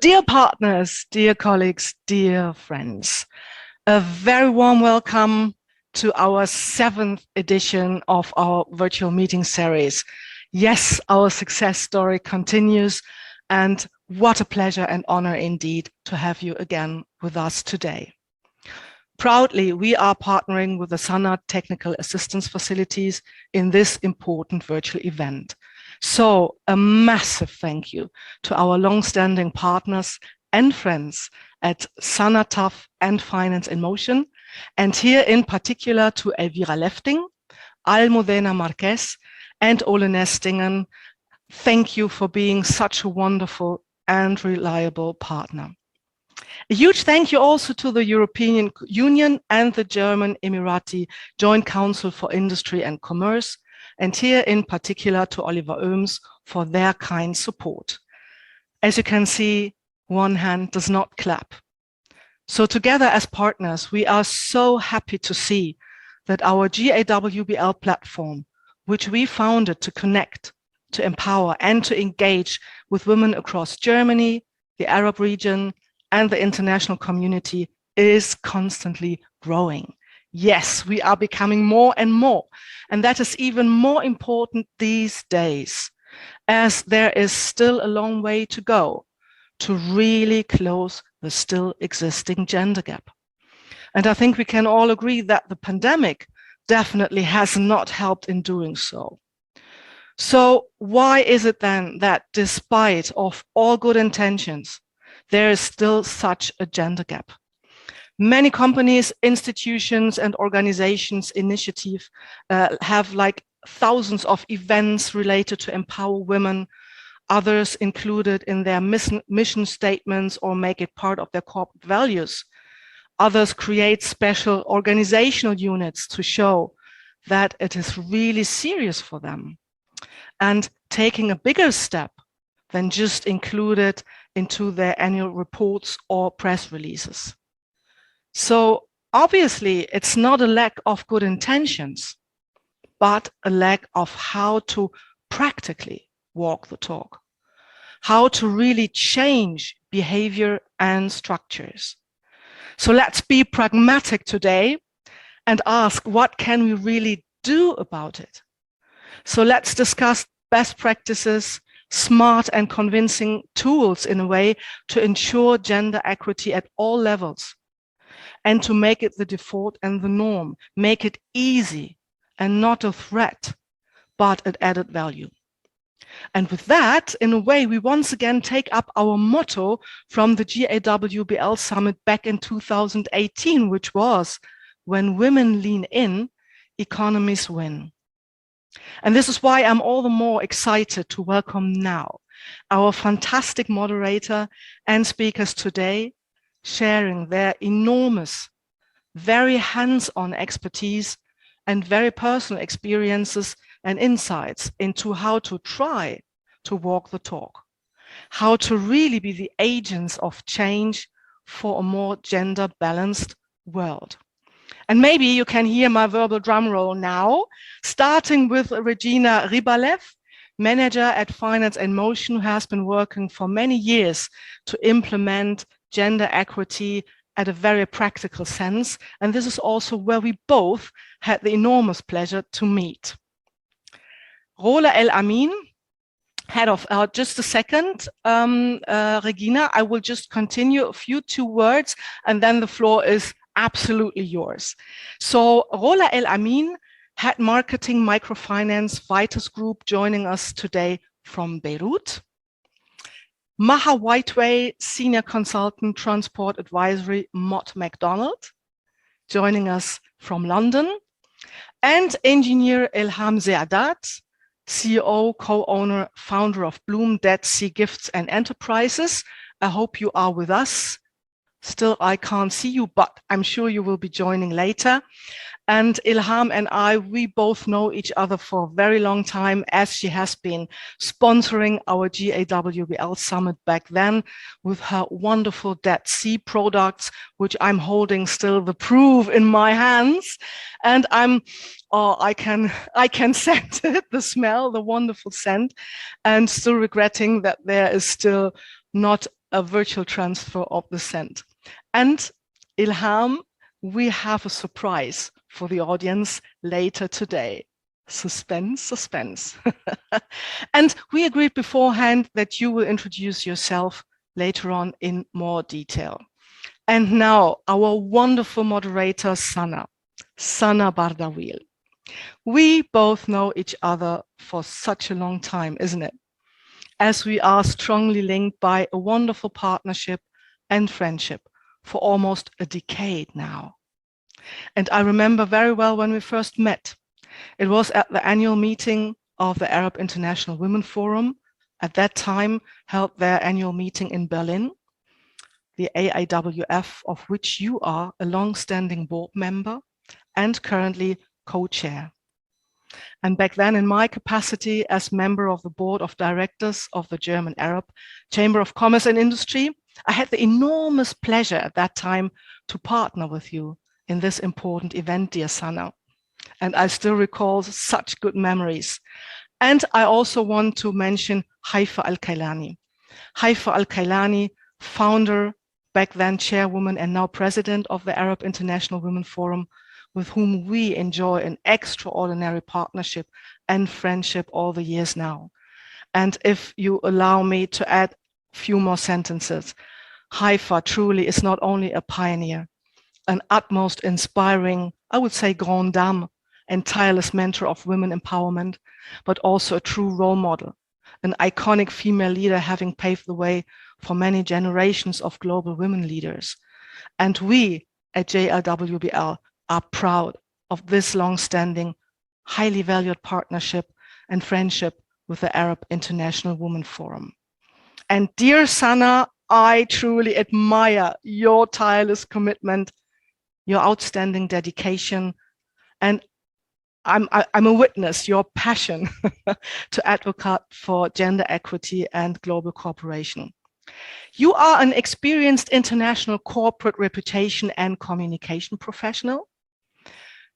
dear partners, dear colleagues, dear friends, a very warm welcome to our 7th edition of our virtual meeting series. Yes, our success story continues, and what a pleasure and honor indeed to have you again with us today. Proudly, we are partnering with the Sana Technical Assistance Facilities in this important virtual event. So a massive thank you to our long-standing partners and friends at Sana TAF and Finance in Motion, and here in particular to Elvira Lefting, Almudena Marquez, and Ole Nestingen. Thank you for being such a wonderful and reliable partner. A huge thank you also to the European Union and the German Emirati Joint Council for Industry and Commerce, and here in particular to Oliver Oehms for their kind support. As you can see, one hand does not clap. So together as partners, we are so happy to see that our GAWBL platform, which we founded to connect, to empower and to engage with women across Germany, the Arab region, and the international community, is constantly growing. Yes, we are becoming more and more, and that is even more important these days, as there is still a long way to go to really close the still existing gender gap. And I think we can all agree that the pandemic definitely has not helped in doing so. So why is it then that despite of all good intentions, there is still such a gender gap? Many companies, institutions, and organizations initiative have like thousands of events related to empower women, others included in their mission statements or make it part of their corporate values. Others create special organizational units to show that it is really serious for them, and taking a bigger step than just include it into their annual reports or press releases. So obviously, it's not a lack of good intentions, but a lack of how to practically walk the talk, how to really change behavior and structures. So let's be pragmatic today and ask, what can we really do about it? So let's discuss best practices, smart and convincing tools in a way to ensure gender equity at all levels, and to make it the default and the norm, make it easy and not a threat, but an added value. And with that, in a way, we once again take up our motto from the GAWBL Summit back in 2018, which was, when women lean in, economies win. And this is why I'm all the more excited to welcome now our fantastic moderator and speakers today, sharing their enormous, very hands-on expertise and very personal experiences and insights into how to try to walk the talk, how to really be the agents of change for a more gender-balanced world. And maybe you can hear my verbal drum roll now, starting with Regina Ribalev, manager at Finance in Motion, who has been working for many years to implement gender equity at a very practical sense. And this is also where we both had the enormous pleasure to meet. Rola El Amin, head of, just a second, Regina, I will just continue a few words and then the floor is absolutely yours. So Rola El Amin, head marketing Microfinance Vitus Group, joining us today from Beirut. Maha Whiteway, senior consultant, transport advisory, Mott Mcdonald, joining us from London. And engineer Ilham Zeadat, CEO, co-owner, founder of Bloom Dead Sea Gifts and Enterprises. I hope you are with us. Still, I can't see you, but I'm sure you will be joining later. And Ilham and I, we both know each other for a very long time, as she has been sponsoring our GAWBL Summit back then with her wonderful Dead Sea products, which I'm holding still the proof in my hands. And I can scent it, the smell, the wonderful scent, and still regretting that there is still not a virtual transfer of the scent. And Ilham, we have a surprise for the audience later today. Suspense, suspense. And we agreed beforehand that you will introduce yourself later on in more detail. And now our wonderful moderator, Sana Bardawil. We both know each other for such a long time, isn't it? As we are strongly linked by a wonderful partnership and friendship for almost a decade now. And I remember very well when we first met. It was at the annual meeting of the Arab International Women Forum, at that time held their annual meeting in Berlin, the AIWF, of which you are a long-standing board member and currently co-chair. And back then, in my capacity as member of the board of directors of the German Arab Chamber of Commerce and Industry, I had the enormous pleasure at that time to partner with you in this important event, dear Sana. And I still recall such good memories. And I also want to mention Haifa Al-Kailani. Haifa Al-Kailani, founder, back then chairwoman, and now president of the Arab International Women Forum, with whom we enjoy an extraordinary partnership and friendship all the years now. And if you allow me to add a few more sentences, Haifa truly is not only a pioneer, an utmost inspiring, I would say, grande dame and tireless mentor of women empowerment, but also a true role model, an iconic female leader having paved the way for many generations of global women leaders. And we at GAWBL are proud of this long-standing, highly valued partnership and friendship with the Arab International Women Forum. And dear Sana, I truly admire your tireless commitment, your outstanding dedication, and I'm a witness, your passion to advocate for gender equity and global cooperation. You are an experienced international corporate reputation and communication professional.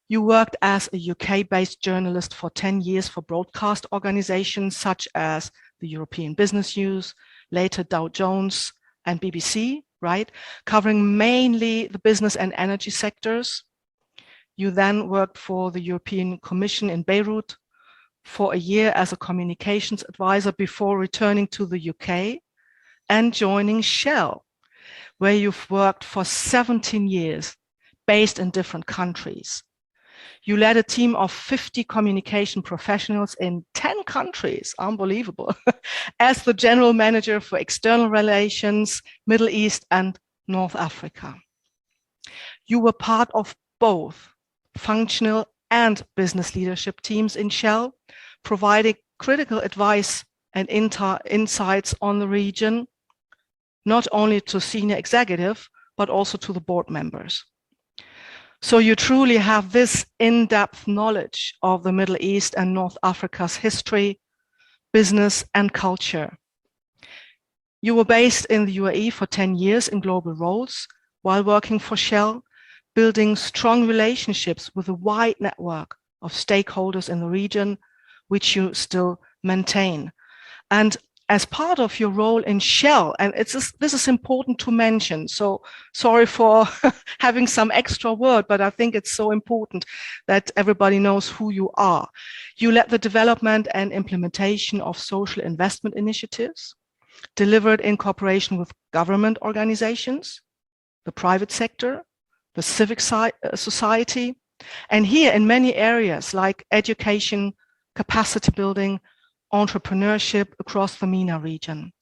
You worked as a UK-based journalist for 10 years for broadcast organizations such as the European Business News, later Dow Jones and BBC, right? Covering mainly the business and energy sectors. You then worked for the European Commission in Beirut for a year as a communications advisor before returning to the UK and joining Shell, where you've worked for 17 years, based in different countries. You led a team of 50 communication professionals in 10 countries, unbelievable, as the general manager for external relations, Middle East and North Africa. You were part of both functional and business leadership teams in Shell, providing critical advice and insights on the region, not only to senior executive, but also to the board members. So you truly have this in-depth knowledge of the Middle East and North Africa's history, business, and culture. You were based in the UAE for 10 years in global roles while working for Shell, building strong relationships with a wide network of stakeholders in the region, which you still maintain. And as part of your role in Shell, and this is important to mention, so sorry for having some extra word, but I think it's so important that everybody knows who you are. You led the development and implementation of social investment initiatives, delivered in cooperation with government organizations, the private sector, the civic society, and here in many areas like education, capacity building, entrepreneurship across the MENA region.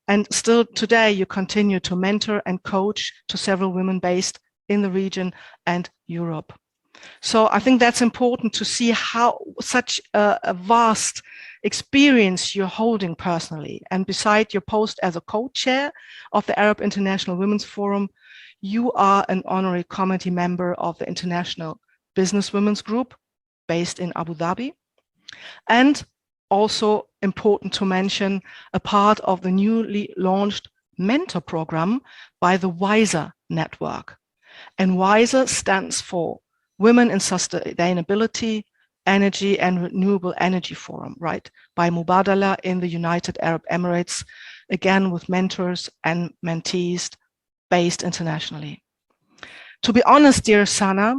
And still today, you continue to mentor and coach to several women based in the region and Europe. So I think that's important to see how such a vast experience you're holding personally. And beside your post as a co-chair of the Arab International Women's Forum, you are an honorary committee member of the International Business Women's Group based in Abu Dhabi. And also important to mention, a part of the newly launched mentor program by the WISER network. And WISER stands for Women in Sustainability, Energy and Renewable Energy Forum, right, by Mubadala in the United Arab Emirates, again with mentors and mentees based internationally. To be honest, dear Sana,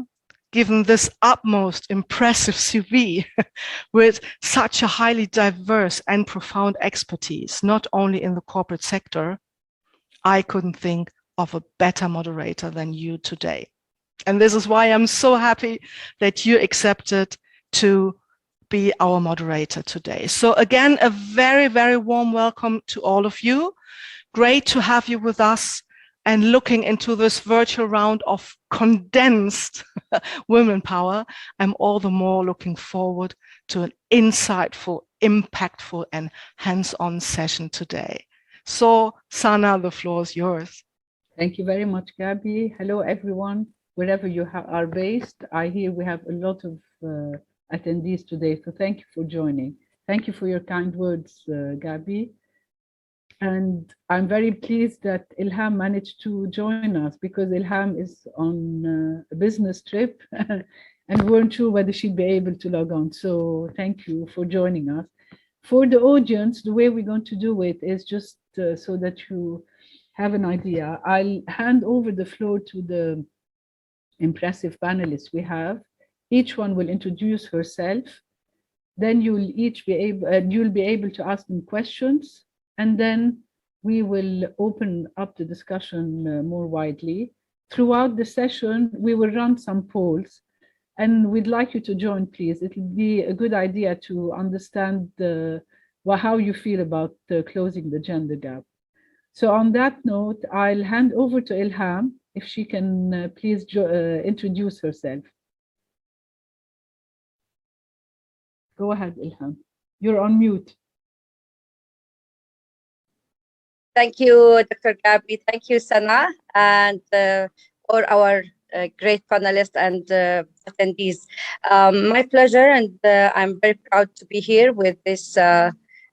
given this utmost impressive CV with such a highly diverse and profound expertise, not only in the corporate sector, I couldn't think of a better moderator than you today. And this is why I'm so happy that you accepted to be our moderator today. So again, a very, very warm welcome to all of you. Great to have you with us and looking into this virtual round of condensed women power. I'm all the more looking forward to an insightful, impactful, and hands-on session today. So, Sana, the floor is yours. Thank you very much, Gabi. Hello, everyone, wherever you are based. I hear we have a lot of attendees today, so thank you for joining. Thank you for your kind words, Gabi. And I'm very pleased that Ilham managed to join us, because Ilham is on a business trip and we weren't sure whether she'd be able to log on. So thank you for joining us. For the audience, the way we're going to do it is just so that you have an idea. I'll hand over the floor to the impressive panelists we have. Each one will introduce herself. Then you'll be able to ask them questions, and then we will open up the discussion more widely. Throughout the session, we will run some polls, and we'd like you to join, please. It will be a good idea to understand how you feel about closing the gender gap. So on that note, I'll hand over to Ilham, if she can please introduce herself. Go ahead, Ilham. You're on mute. Thank you, Dr. Gabi. Thank you, Sana, and for our great panelists and attendees. My pleasure, and I'm very proud to be here with this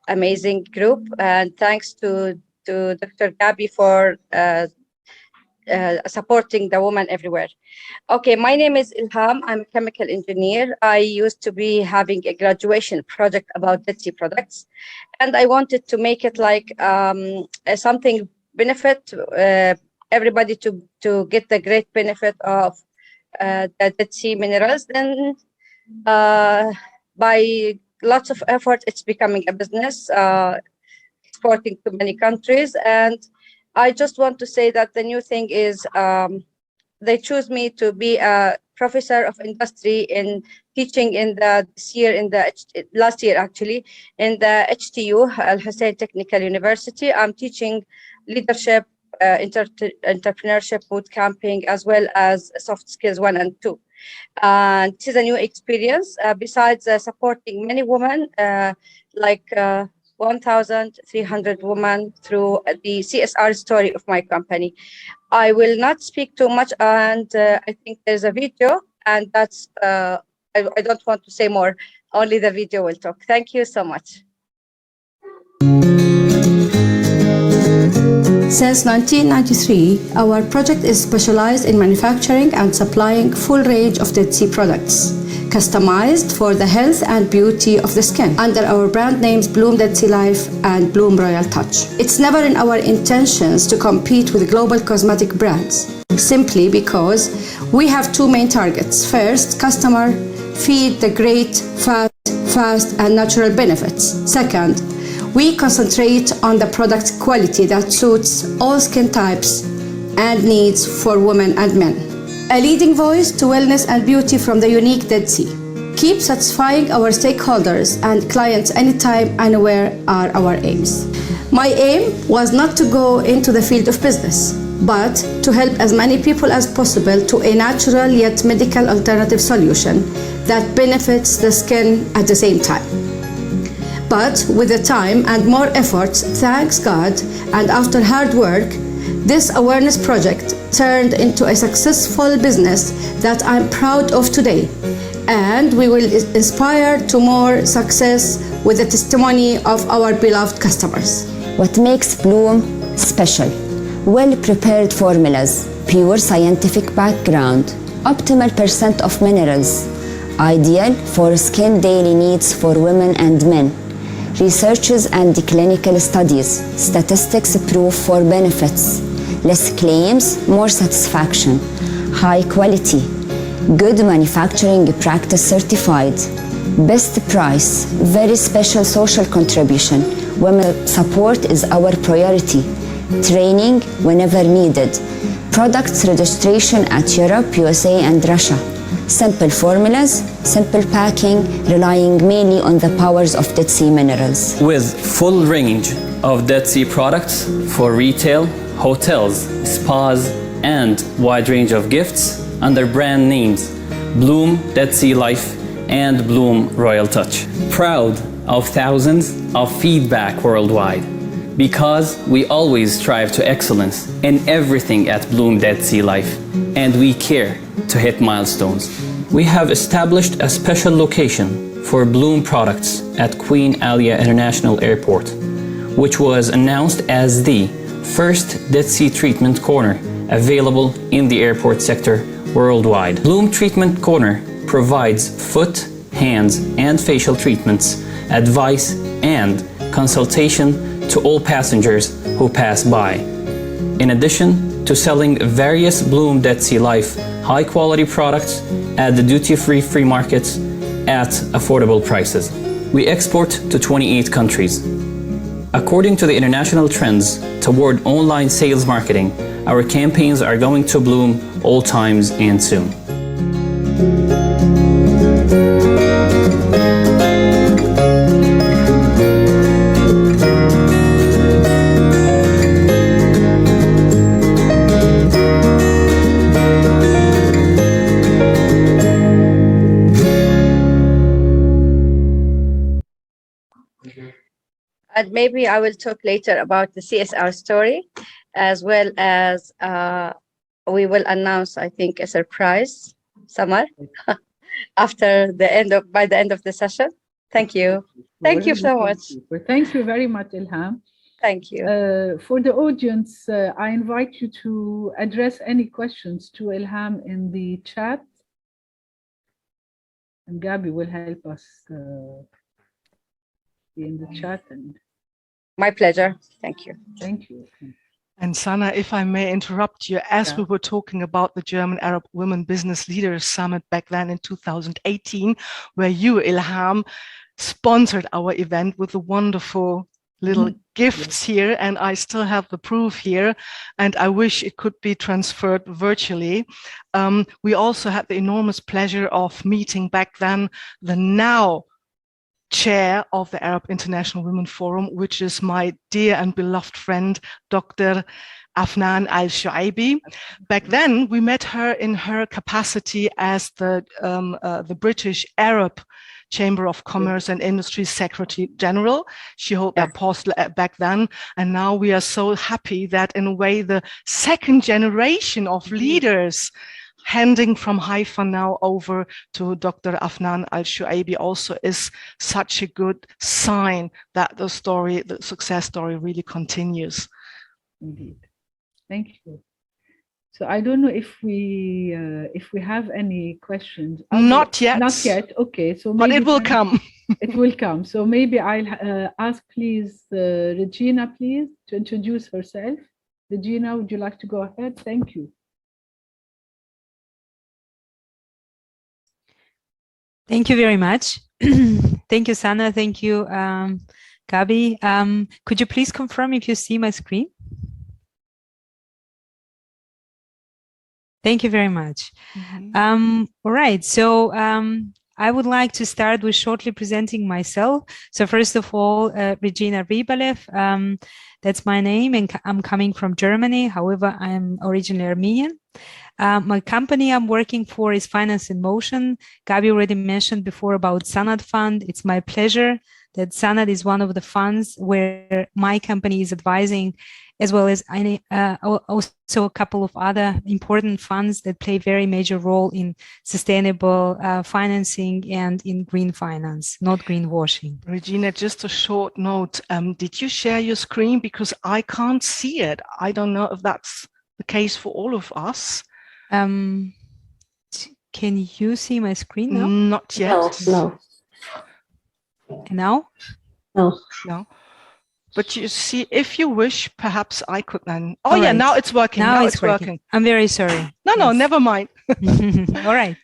amazing group. And thanks to Dr. Gabi for supporting the woman everywhere. Okay, my name is Ilham. I'm a chemical engineer. I used to be having a graduation project about Dead Sea products, and I wanted to make it like something benefit everybody to get the great benefit of the Dead Sea minerals. Then by lots of effort, it's becoming a business, exporting to many countries. And I just want to say that the new thing is they choose me to be a professor of industry in teaching in last year actually, in the HTU, Al Hussein Technical University. I'm teaching leadership, entrepreneurship, boot camping, as well as soft skills 1 and 2. And this is a new experience. Besides supporting many women, like 1,300 women through the CSR story of my company. I will not speak too much, and I think there's a video, and that's, I don't want to say more, only the video will talk. Thank you so much. Since 1993, our project is specialized in manufacturing and supplying full range of Dead Sea products, customized for the health and beauty of the skin under our brand names Bloom Dead Sea Life and Bloom Royal Touch. It's never in our intentions to compete with global cosmetic brands, simply because we have two main targets. First, customer feed the great, fast and natural benefits. Second, we concentrate on the product quality that suits all skin types and needs for women and men. A leading voice to wellness and beauty from the unique Dead Sea. Keep satisfying our stakeholders and clients anytime, anywhere are our aims. My aim was not to go into the field of business, but to help as many people as possible to a natural yet medical alternative solution that benefits the skin at the same time. But with the time and more efforts, thanks God, and after hard work, this awareness project turned into a successful business that I'm proud of today. And we will inspire to more success with the testimony of our beloved customers. What makes Bloom special? Well-prepared formulas, pure scientific background, optimal percent of minerals, ideal for skin daily needs for women and men. Researches and clinical studies, statistics proof for benefits, less claims, more satisfaction, high quality, good manufacturing practice certified, best price, very special social contribution. Women support is our priority. Training whenever needed. Products registration at Europe, USA and Russia. Simple formulas, simple packing, relying mainly on the powers of Dead Sea minerals. With full range of Dead Sea products for retail, hotels, spas, and wide range of gifts under brand names Bloom Dead Sea Life and Bloom Royal Touch. Proud of thousands of feedback worldwide, because we always strive to excellence in everything at Bloom Dead Sea Life, and we care to hit milestones. We have established a special location for Bloom products at Queen Alia International Airport, which was announced as the first Dead Sea treatment corner available in the airport sector worldwide. Bloom Treatment Corner provides foot, hands, and facial treatments, advice, and consultation to all passengers who pass by. In addition to selling various Bloom Dead Sea Life high-quality products at the duty-free free markets at affordable prices. We export to 28 countries. According to the international trends toward online sales marketing, our campaigns are going to bloom all times and soon. And maybe I will talk later about the CSR story, as well as we will announce, I think, a surprise, Samar, by the end of the session. Thank you. Thank you so much. Thank you very much, Ilham. Thank you. For the audience, I invite you to address any questions to Ilham in the chat. And Gabi will help us in the chat. And my pleasure. Thank you. Thank you. And Sana, if I may interrupt you, as we were talking about the German Arab Women Business Leaders Summit back then in 2018, where you, Ilham, sponsored our event with the wonderful little gifts here, and I still have the proof here, and I wish it could be transferred virtually. We also had the enormous pleasure of meeting back then the now chair of the Arab International Women Forum, which is my dear and beloved friend, Dr. Afnan Al-Shuaibi. Back then, we met her in her capacity as the British Arab Chamber of Commerce and Industry Secretary General. She held that post back then. And now we are so happy that in a way, the second generation of leaders handing from Haifa now over to Dr. Afnan Al-Shuaibi also is such a good sign that the success story really continues. Indeed. Thank you. So I don't know if we have any questions. Not yet. Not yet. Okay. So but it will come. It will come. So maybe I'll ask, please, Regina, please, to introduce herself. Regina, would you like to go ahead? Thank you. Thank you very much. Thank you, Sana. Thank you, Gabi. Could you please confirm if you see my screen? Thank you very much. All right. So I would like to start with shortly presenting myself. So first of all, Regina Ribalev, that's my name, and I'm coming from Germany. However, I'm originally Armenian. My company I'm working for is Finance in Motion. Gabi already mentioned before about Sanad Fund. It's my pleasure that Sanad is one of the funds where my company is advising, as well as also a couple of other important funds that play a very major role in sustainable financing and in green finance, not greenwashing. Regina, just a short note. Did you share your screen? Because I can't see it. I don't know if that's the case for all of us. Can you see my screen now? Not yet. No. And now? No. No. But you see, if you wish, perhaps I could then. Oh, All yeah, right. now it's working. Now it's working. I'm very sorry. No, Yes. never mind. All right.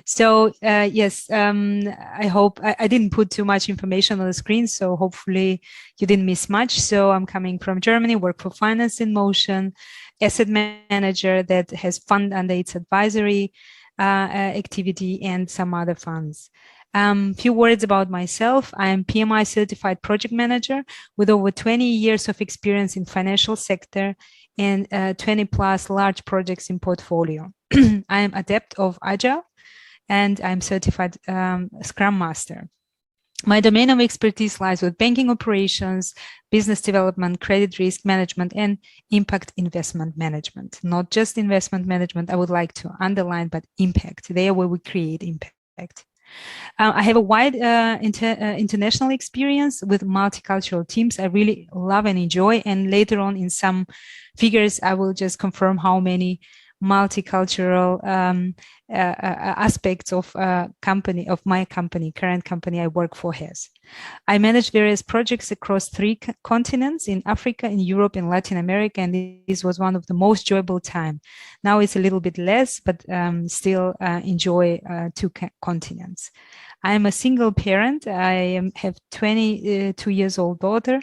So yes, I hope I didn't put too much information on the screen, so hopefully you didn't miss much. So I'm coming from Germany, work for Finance in Motion, asset manager that has fund under its advisory activity and some other funds. Few words about myself. I am PMI certified project manager with over 20 years of experience in financial sector and 20 plus large projects in portfolio. I am adept of Agile and I'm certified Scrum Master. My domain of expertise lies with banking operations, business development, credit risk management, and impact investment management. Not just investment management, I would like to underline, but impact, there where we create impact. I have a wide international experience with multicultural teams. I really love and enjoy. And later on in some figures, I will just confirm how many multicultural aspects of my company, current company I work for has. I manage various projects across 3 continents, in Africa, in Europe, and Latin America, and this was one of the most enjoyable time. Now it's a little bit less, but still enjoy 2 continents. I am a single parent. I have 22 years old daughter,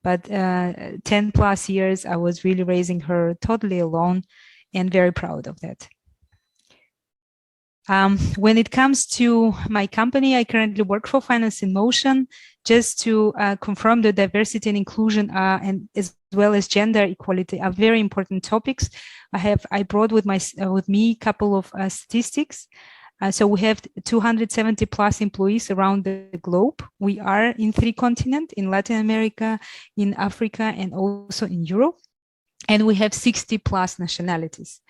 but 10 plus years I was really raising her totally alone, and very proud of that. When it comes to my company, I currently work for Finance in Motion, just to confirm that diversity and inclusion and as well as gender equality are very important topics. I brought with me a couple of statistics. So we have 270 plus employees around the globe. We are in 3 continents, in Latin America, in Africa, and also in Europe. And we have 60 plus nationalities.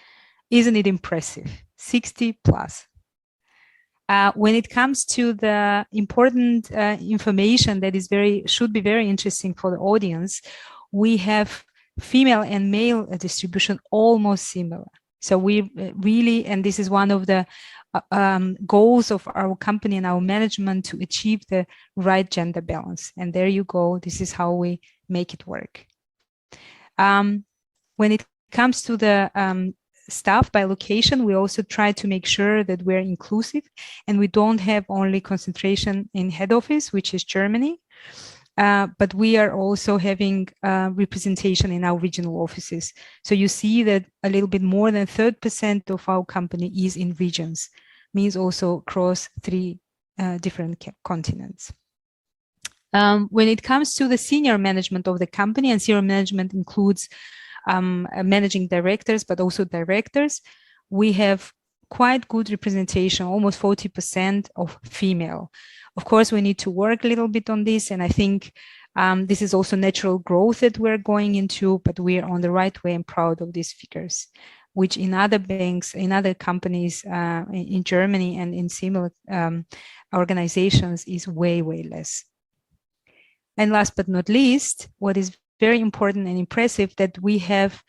Isn't it impressive? 60 plus. When it comes to the important information that should be very interesting for the audience, we have female and male distribution almost similar. So we really, and this is one of the goals of our company and our management, to achieve the right gender balance. And there you go. This is how we make it work. When it comes to the staff by location, we also try to make sure that we're inclusive and we don't have only concentration in head office, which is Germany, but we are also having representation in our regional offices. So you see that a little bit more than 30% of our company is in regions, means also across 3 different continents. When it comes to the senior management of the company, and senior management includes managing directors, but also directors, we have quite good representation, almost 40% of female. Of course, we need to work a little bit on this, and I think this is also natural growth that we're going into, but we're on the right way and proud of these figures, which in other banks, in other companies in Germany and in similar organizations is way, way less. And last but not least, what is very important and impressive, that we have,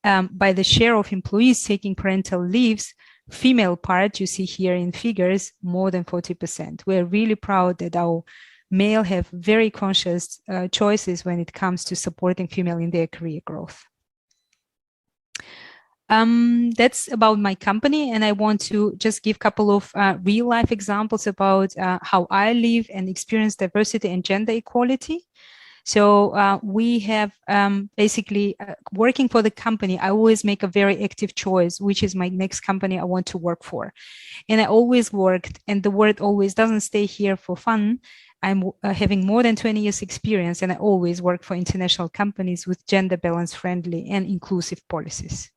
by the share of employees taking parental leaves, female part, you see here in figures, more than 40%. We're really proud that our male have very conscious choices when it comes to supporting female in their career growth. That's about my company, and I want to just give a couple of real life examples about how I live and experience diversity and gender equality. So we have basically working for the company, I always make a very active choice, which is my next company I want to work for. And I always worked, and the word always doesn't stay here for fun. I'm having more than 20 years experience, and I always work for international companies with gender balance friendly and inclusive policies.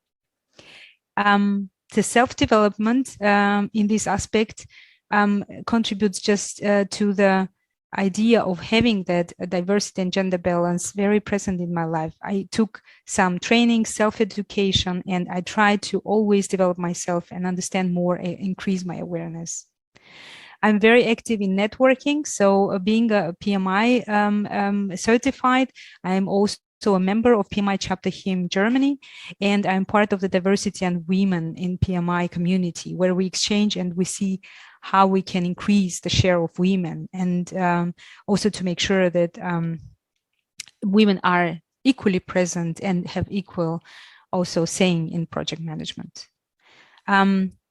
The self-development in this aspect contributes just to the idea of having that diversity and gender balance very present in my life. I took some training, self-education, and I try to always develop myself and understand more, increase my awareness. I'm very active in networking. So being a PMI certified, I am also a member of PMI chapter here in Germany, and I'm part of the diversity and women in PMI community, where we exchange and we see how we can increase the share of women, and also to make sure that women are equally present and have equal also saying in project management.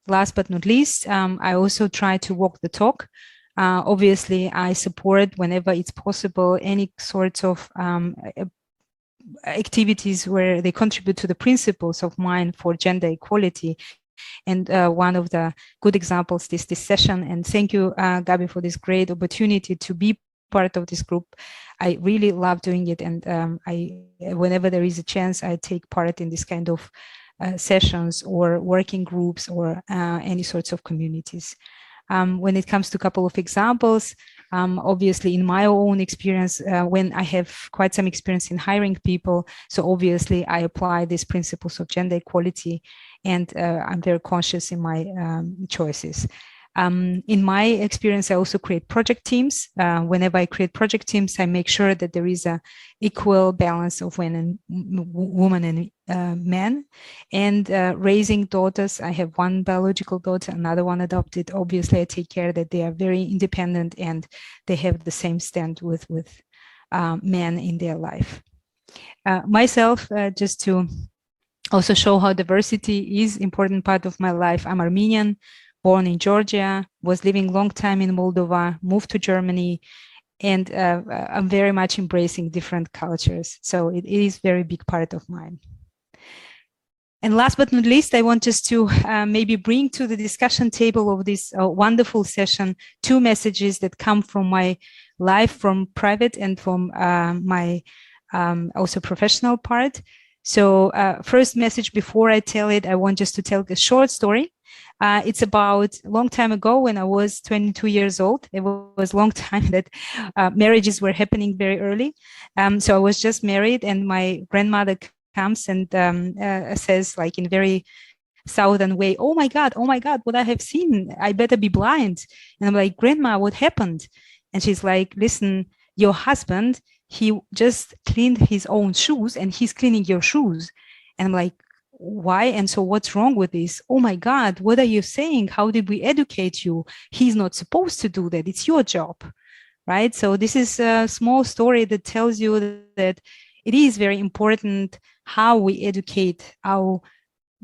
Last but not least, I also try to walk the talk. Obviously, I support whenever it's possible any sorts of activities where they contribute to the principles of mine for gender equality. And one of the good examples is this session. And thank you, Gabi, for this great opportunity to be part of this group. I really love doing it. And whenever there is a chance, I take part in this kind of sessions or working groups or any sorts of communities. When it comes to a couple of examples, obviously in my own experience, when I have quite some experience in hiring people, so obviously I apply these principles of gender equality, and I'm very conscious in my choices. In my experience, I also create project teams. Whenever I create project teams, I make sure that there is an equal balance of women and men. And raising daughters, I have one biological daughter, another one adopted. Obviously, I take care that they are very independent and they have the same stand with men in their life. Myself, just to also show how diversity is an important part of my life, I'm Armenian, born in Georgia, was living long time in Moldova, moved to Germany, and I'm very much embracing different cultures. So it is a very big part of mine. And last but not least, I want just to maybe bring to the discussion table of this wonderful session two messages that come from my life, from private and from my also professional part. So first message, before I tell it, I want just to tell a short story. It's about a long time ago when I was 22 years old. It was a long time that marriages were happening very early. So I was just married, and my grandmother comes and says, like in very southern way, oh my God, what I have seen, I better be blind. And I'm like, Grandma, what happened? And she's like, listen, your husband, he just cleaned his own shoes and he's cleaning your shoes. And I'm like, why? And so what's wrong with this? Oh my God, what are you saying? How did we educate you? He's not supposed to do that. It's your job, right? So this is a small story that tells you that it is very important how we educate our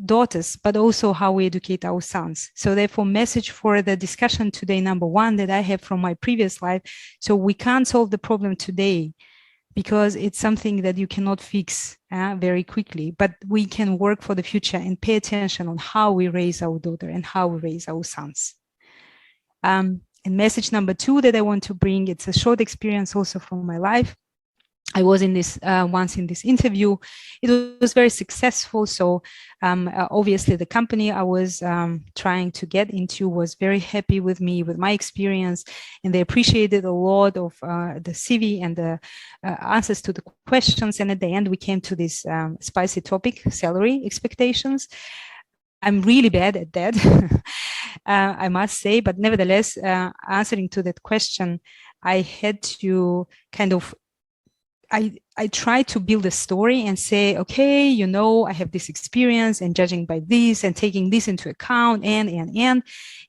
daughters, but also how we educate our sons. So therefore, message for the discussion today, number one, that I have from my previous life. So we can't solve the problem today, because it's something that you cannot fix very quickly, but we can work for the future and pay attention on how we raise our daughter and how we raise our sons. And message number two that I want to bring, it's a short experience also from my life. I was in this once in this interview. It was very successful. So obviously the company I was trying to get into was very happy with me, with my experience, and they appreciated a lot of the CV and the answers to the questions. And at the end, we came to this spicy topic, salary expectations. I'm really bad at that, I must say, but nevertheless, answering to that question, I had to kind of I try to build a story and say, okay, you know, I have this experience and judging by this and taking this into account and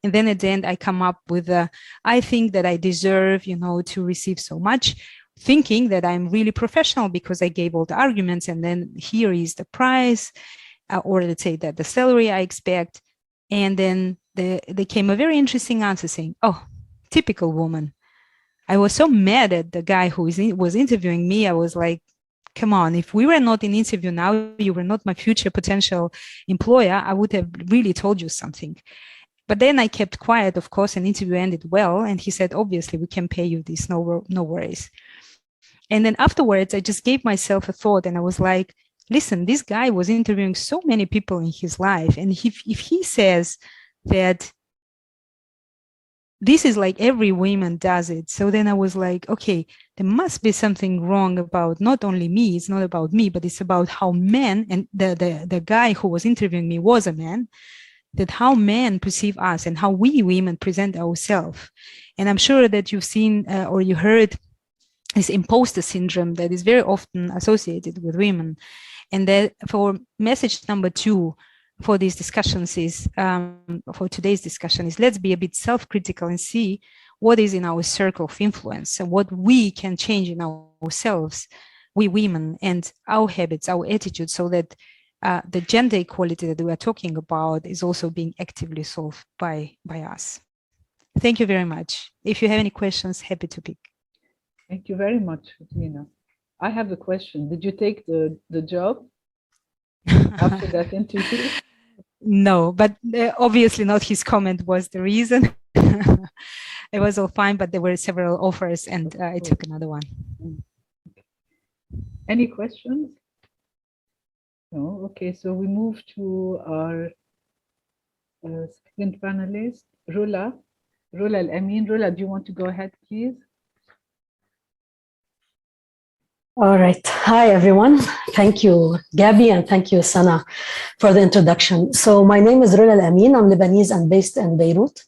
then at the end I come up with I think that I deserve, you know, to receive so much, thinking that I'm really professional because I gave all the arguments, and then here is the price, or let's say that the salary I expect. And then there came a very interesting answer saying, oh, typical woman. I was so mad at the guy who was interviewing me. I was like, come on, if we were not in interview now, you were not my future potential employer, I would have really told you something. But then I kept quiet, of course, and interview ended well. And he said, obviously, we can pay you this, no worries. And then afterwards, I just gave myself a thought, and I was like, listen, this guy was interviewing so many people in his life. And if he says that this is like every woman does it. So then I was like, okay, there must be something wrong about not only me, it's not about me, but it's about how men, and the guy who was interviewing me was a man, that how men perceive us and how we women present ourselves. And I'm sure that you've seen or you heard this imposter syndrome that is very often associated with women. And that for message number 2 for these discussions is, for today's discussion is, let's be a bit self-critical and see what is in our circle of influence and what we can change in ourselves, we women, and our habits, our attitudes, so that the gender equality that we are talking about is also being actively solved by us. Thank you very much. If you have any questions, happy to pick. Thank you very much, Regina. I have a question. Did you take the job after that interview? No, but obviously not his comment was the reason. It was all fine, but there were several offers and I took another one. Any questions? No. Okay, so we move to our second panelist, Rula Al-Amin. Rula, do you want to go ahead, please? All right. Hi, everyone. Thank you, Gabi, and thank you, Sana, for the introduction. So my name is Rula Al-Amin. I'm Lebanese and based in Beirut.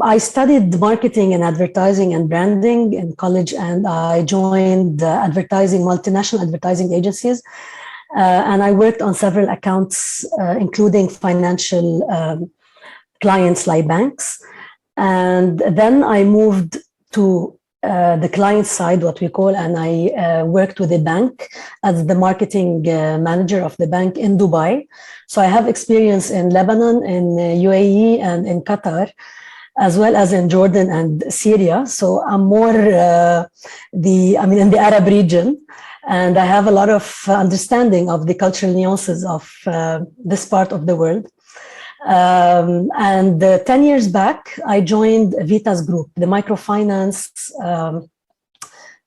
I studied marketing and advertising and branding in college, and I joined multinational advertising agencies. And I worked on several accounts, including financial clients like banks. And then I moved to the client side, what we call, and I worked with a bank as the marketing manager of the bank in Dubai. So I have experience in Lebanon, in UAE, and in Qatar, as well as in Jordan and Syria. So I'm more in the Arab region, and I have a lot of understanding of the cultural nuances of this part of the world. And 10 years back, I joined Vitas Group, the microfinance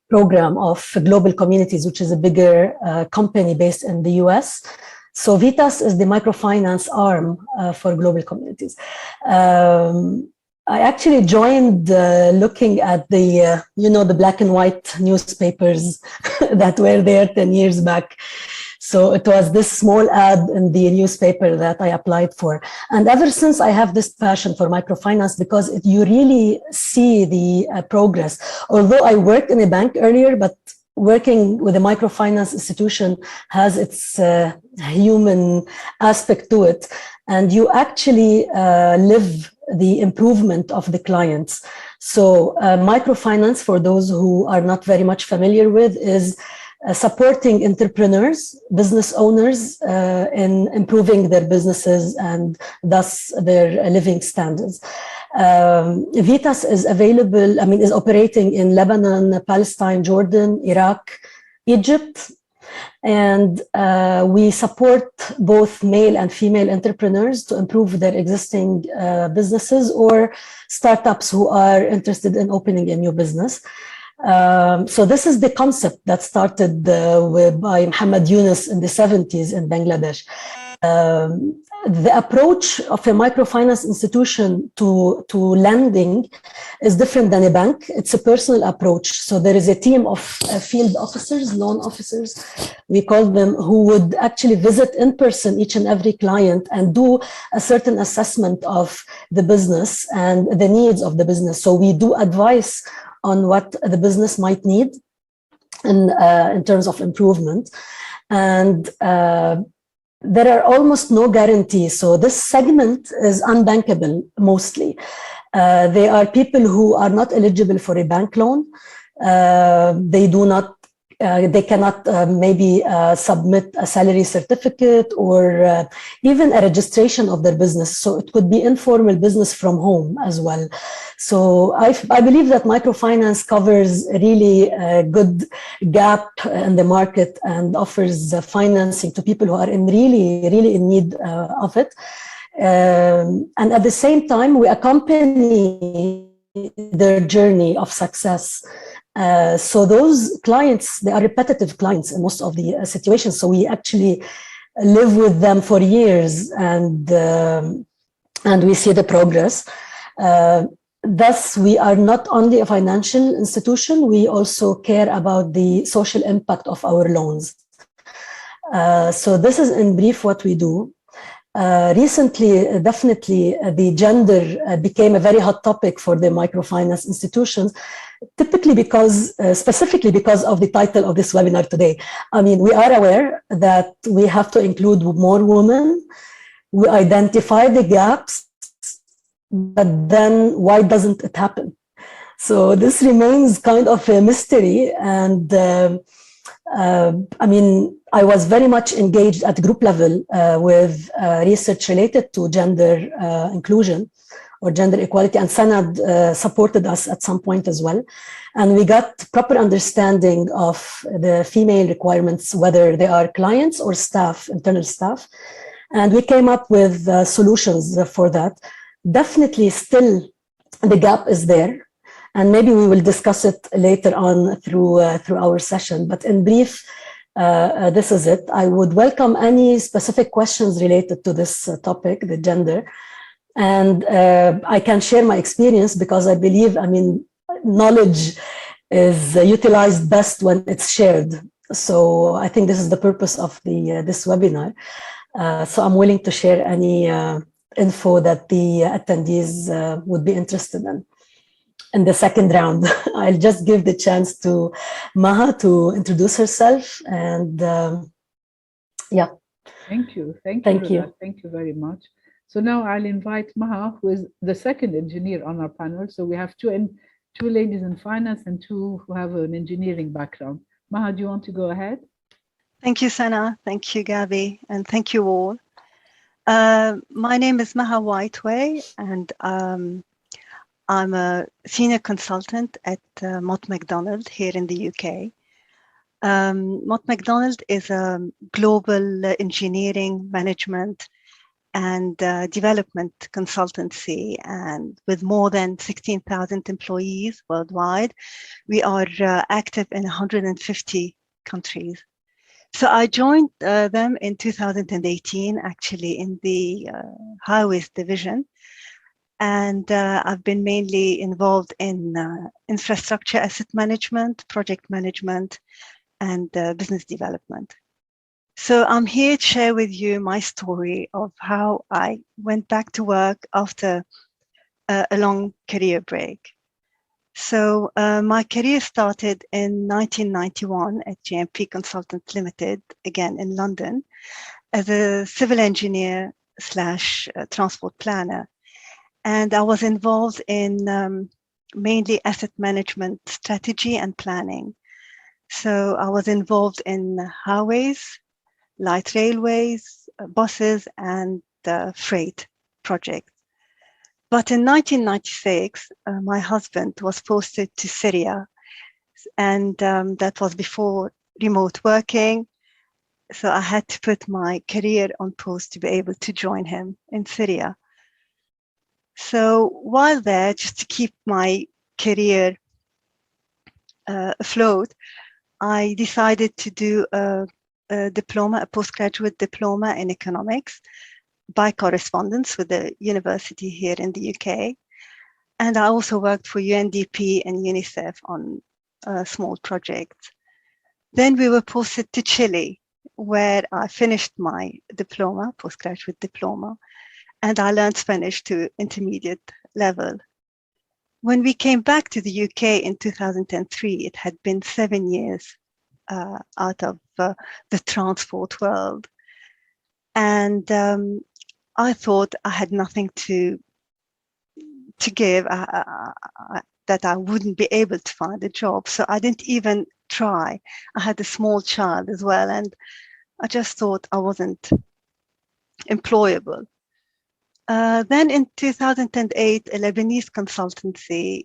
program of GAWBL Communities, which is a bigger company based in the US. So Vitas is the microfinance arm for GAWBL Communities. I actually joined looking at the, the black and white newspapers that were there 10 years back. So it was this small ad in the newspaper that I applied for. And ever since, I have this passion for microfinance because you really see the progress. Although I worked in a bank earlier, but working with a microfinance institution has its human aspect to it. And you actually live the improvement of the clients. So microfinance, for those who are not very much familiar with, is supporting entrepreneurs, business owners in improving their businesses and thus their living standards. Vitas is is operating in Lebanon, Palestine, Jordan, Iraq, Egypt. And we support both male and female entrepreneurs to improve their existing businesses or startups who are interested in opening a new business. So this is the concept that started by Muhammad Yunus in the 70s in Bangladesh. The approach of a microfinance institution to lending is different than a bank. It's a personal approach. So there is a team of field officers, loan officers, we call them, who would actually visit in person each and every client and do a certain assessment of the business and the needs of the business. So we do advice on what the business might need in terms of improvement. And there are almost no guarantees. So this segment is unbankable mostly. They are people who are not eligible for a bank loan. They cannot maybe submit a salary certificate or even a registration of their business. So it could be informal business from home as well. So I believe that microfinance covers really a good gap in the market and offers financing to people who are really in need of it. And at the same time, we accompany their journey of success. So those clients, they are repetitive clients in most of the situations. So we actually live with them for years and we see the progress. Thus, we are not only a financial institution, we also care about the social impact of our loans. So this is in brief what we do. Recently, definitely, the gender became a very hot topic for the microfinance institutions, typically because, specifically because of the title of this webinar today. I mean, we are aware that we have to include more women. We identify the gaps, but then why doesn't it happen? So this remains kind of a mystery. And I mean, I was very much engaged at group level with research related to gender inclusion or gender equality, and Sanad supported us at some point as well. And we got proper understanding of the female requirements, whether they are clients or staff, internal staff. And we came up with solutions for that. Definitely still the gap is there. And maybe we will discuss it later on through our session. But in brief, this is it. I would welcome any specific questions related to this topic, the gender. And I can share my experience because I believe, I mean, knowledge is utilized best when it's shared. So I think this is the purpose of this webinar. So I'm willing to share any info that the attendees would be interested in. In the second round, I'll just give the chance to Maha to introduce herself, and yeah. Thank you. Thank you very much. So now I'll invite Maha, who is the second engineer on our panel. So we have two ladies in finance and two who have an engineering background. Maha, do you want to go ahead? Thank you, Sana. Thank you, Gabi, and thank you all. My name is Maha Whiteway, and I'm a senior consultant at Mott Mcdonald here in the UK. Mott Mcdonald is a global engineering, management, and development consultancy, and with more than 16,000 employees worldwide. We are active in 150 countries. So I joined them in 2018, actually, in the highways division. And I've been mainly involved in infrastructure asset management, project management, and business development. So I'm here to share with you my story of how I went back to work after a long career break. So my career started in 1991 at GMP Consultants Limited, again in London, as a civil engineer / transport planner. And I was involved in mainly asset management strategy and planning. So I was involved in highways, light railways, buses, and freight projects. But in 1996, my husband was posted to Syria, and that was before remote working. So I had to put my career on pause to be able to join him in Syria. So while there, just to keep my career afloat, I decided to do a diploma, a postgraduate diploma in economics by correspondence with the university here in the UK. And I also worked for UNDP and UNICEF on small projects. Then we were posted to Chile, where I finished my diploma, postgraduate diploma, and I learned Spanish to intermediate level. When we came back to the UK in 2003, it had been 7 years out of the transport world. And I thought I had nothing to give, that I wouldn't be able to find a job. So I didn't even try. I had a small child as well, and I just thought I wasn't employable. Then in 2008, a Lebanese consultancy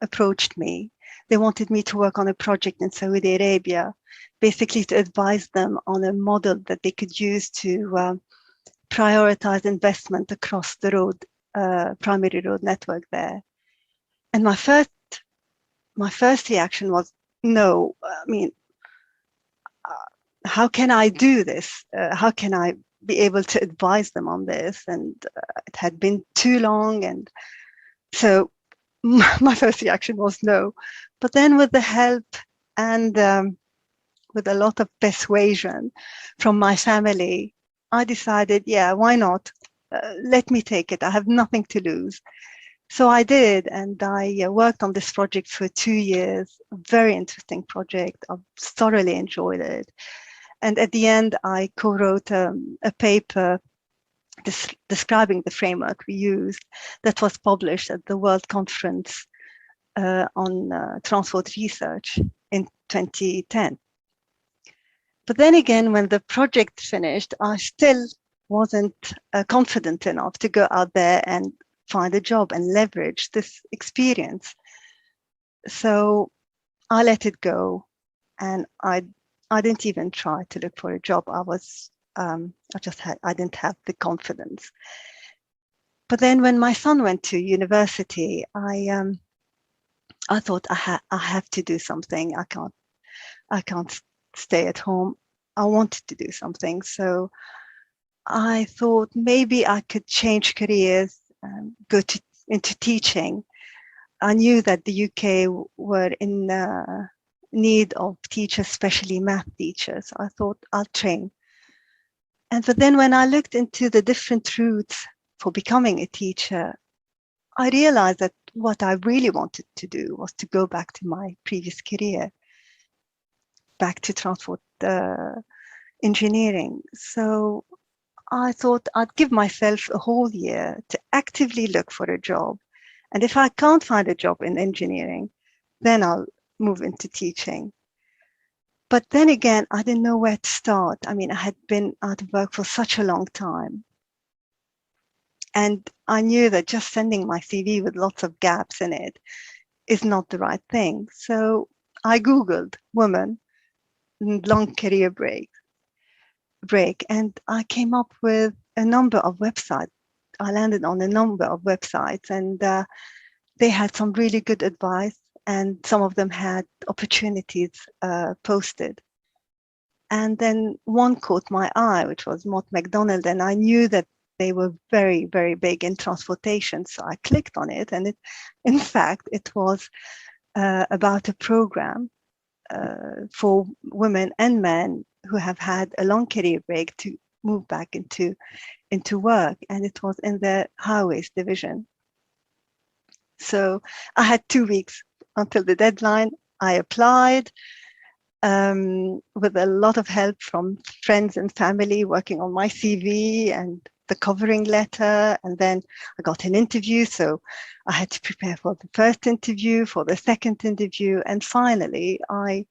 approached me. They wanted me to work on a project in Saudi Arabia, basically to advise them on a model that they could use to prioritize investment across the road, primary road network there. And my first reaction was, no, I mean, how can I do this? How can I be able to advise them on this? And it had been too long. And so my first reaction was no. But then with the help and with a lot of persuasion from my family, I decided, yeah, why not? Let me take it. I have nothing to lose. So I did, and I worked on this project for 2 years. A very interesting project. I thoroughly enjoyed it. And at the end, I co-wrote a paper describing the framework we used that was published at the World Conference on Transport Research in 2010. But then again, when the project finished, I still wasn't confident enough to go out there and find a job and leverage this experience. So I let it go, and I didn't even try to look for a job. I didn't have the confidence. But then when my son went to university, I thought I have to do something. I can't stay at home. I wanted to do something. So I thought maybe I could change careers, go into teaching. I knew that the UK were in need of teachers, especially math teachers. I thought I'll train. But then when I looked into the different routes for becoming a teacher, I realized that what I really wanted to do was to go back to my previous career, back to transport engineering. So I thought I'd give myself a whole year to actively look for a job. And if I can't find a job in engineering, then I'll move into teaching. But then again, I didn't know where to start. I mean, I had been out of work for such a long time. And I knew that just sending my CV with lots of gaps in it is not the right thing. So I Googled women long career break, and I came up with a number of websites. I landed on a number of websites, and they had some really good advice, and some of them had opportunities posted. And then one caught my eye, which was Mott Mcdonald, and I knew that they were very, very big in transportation. So I clicked on it, and in fact, it was about a program for women and men who have had a long career break to move back into work, and it was in the highways division. So I had 2 weeks until the deadline. I applied with a lot of help from friends and family working on my CV and the covering letter, and then I got an interview. So I had to prepare for the first interview, for the second interview, and finally I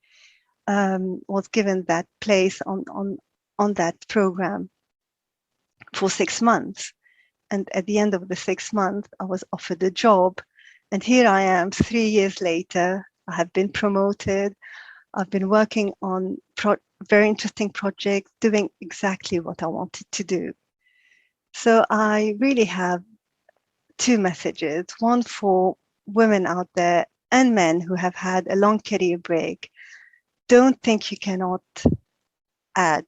was given that place on that program for 6 months. And at the end of the 6 months, I was offered a job. And here I am 3 years later. I have been promoted. I've been working on very interesting projects, doing exactly what I wanted to do. So I really have 2 messages, one for women out there and men who have had a long career break. Don't think you cannot add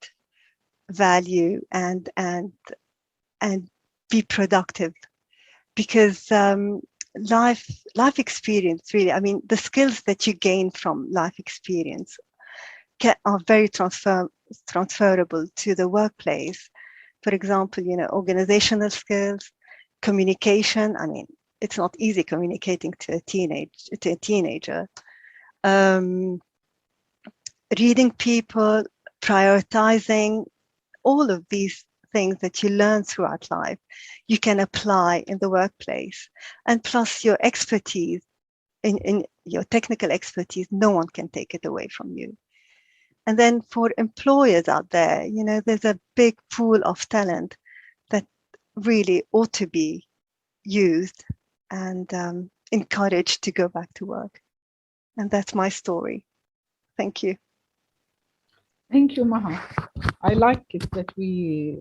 value and be productive, because life experience, really, I mean, the skills that you gain from life experience are very transferable to the workplace. For example, organizational skills, communication. I mean, it's not easy communicating to a teenager. Reading people, prioritizing, all of these things that you learn throughout life, you can apply in the workplace. And plus your expertise, in your technical expertise, no one can take it away from you. And then for employers out there, there's a big pool of talent that really ought to be used and encouraged to go back to work. And that's my story. Thank you. Thank you, Maha. I like it that we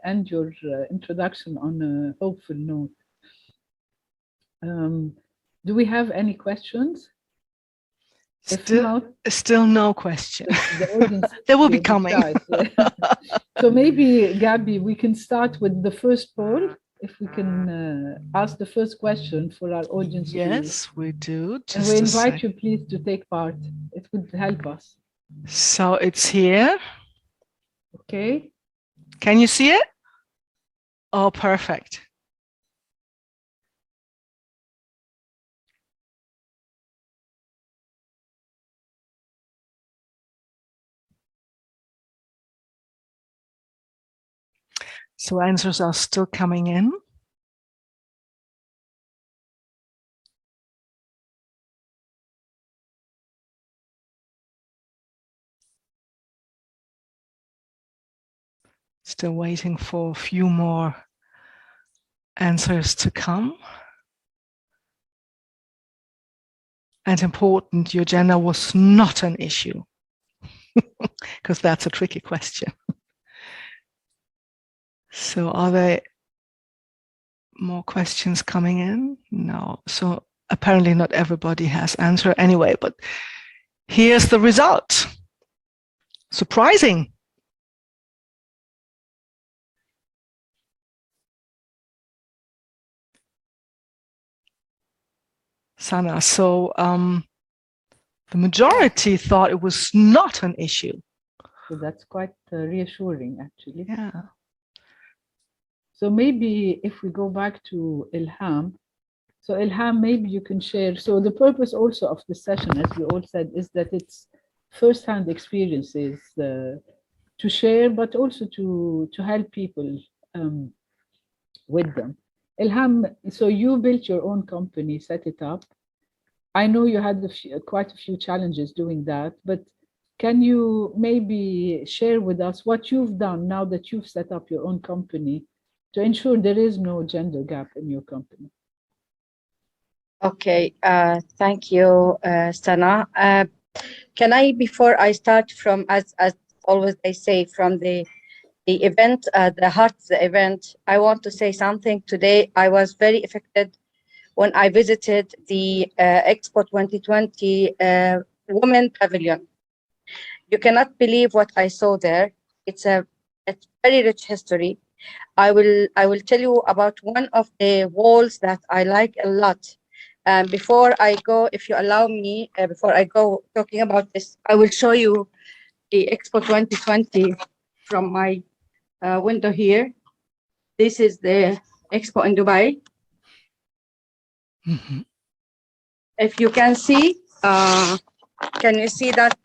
end your introduction on a hopeful note. Do we have any questions? Still no question. The they will be coming. So maybe, Gabi, we can start with the first poll. If we can ask the first question for our audience. Yes, we do. And we invite you, please, to take part. It would help us. So it's here. Okay. Can you see it? Oh, perfect. So answers are still coming in. Still waiting for a few more answers to come. And important, your gender was not an issue, because that's a tricky question. So are there more questions coming in? No. So apparently not everybody has answered anyway, but here's the result. Surprising. Sana, so the majority thought it was not an issue. So that's quite reassuring, actually. Yeah. So maybe if we go back to Ilham, so Ilham, maybe you can share. So the purpose also of the session, as we all said, is that it's first-hand experiences to share, but also to help people with them. Ilham, so you built your own company, set it up. I know you had quite a few challenges doing that, but can you maybe share with us what you've done now that you've set up your own company to ensure there is no gender gap in your company? Okay, thank you, Sana. Can I, before I start from, as always I say, from the event, the heart of the event, I want to say something today. I was very affected when I visited the Expo 2020 Women Pavilion. You cannot believe what I saw there. It's very rich history. I will tell you about one of the walls that I like a lot. Before I go, if you allow me, before I go talking about this, I will show you the Expo 2020 from my window here. This is the Expo in Dubai. Mm-hmm. If you can see, can you see that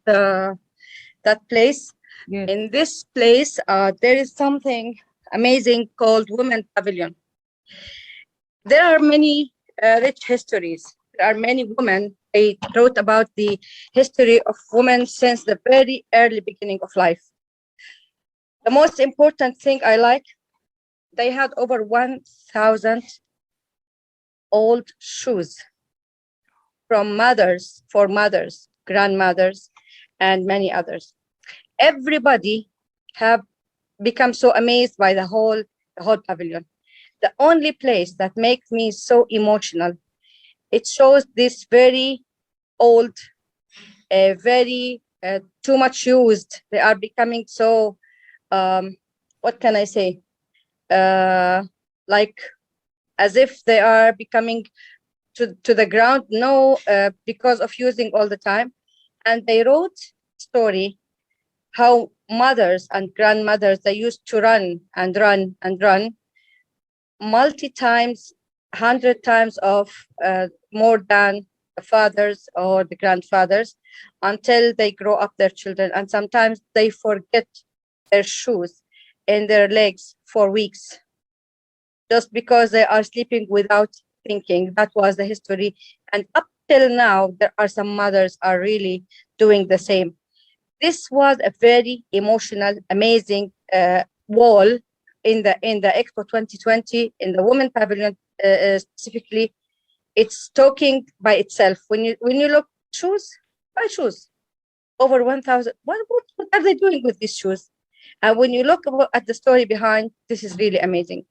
that place? Yes. In this place, there is something amazing called Women Pavilion. There are many rich histories. There are many women. They wrote about the history of women since the very early beginning of life. The most important thing I like, they had over 1,000 old shoes from mothers, for mothers, grandmothers, and many others. Everybody have become so amazed by the whole pavilion. The only place that makes me so emotional, it shows this very old, very too much used. They are becoming so, what can I say? Like as if they are becoming to the ground, because of using all the time. And they wrote story how mothers and grandmothers, they used to run and run and run multi times, 100 times of more than the fathers or the grandfathers, until they grow up their children. And sometimes they forget their shoes in their legs for weeks, just because they are sleeping without thinking. That was the history. And up till now, there are some mothers are really doing the same. This was a very emotional, amazing wall in the Expo 2020, in the Women Pavilion specifically. It's talking by itself. When you look, shoes, buy shoes, over 1,000. What are they doing with these shoes? And when you look at the story behind, this is really amazing.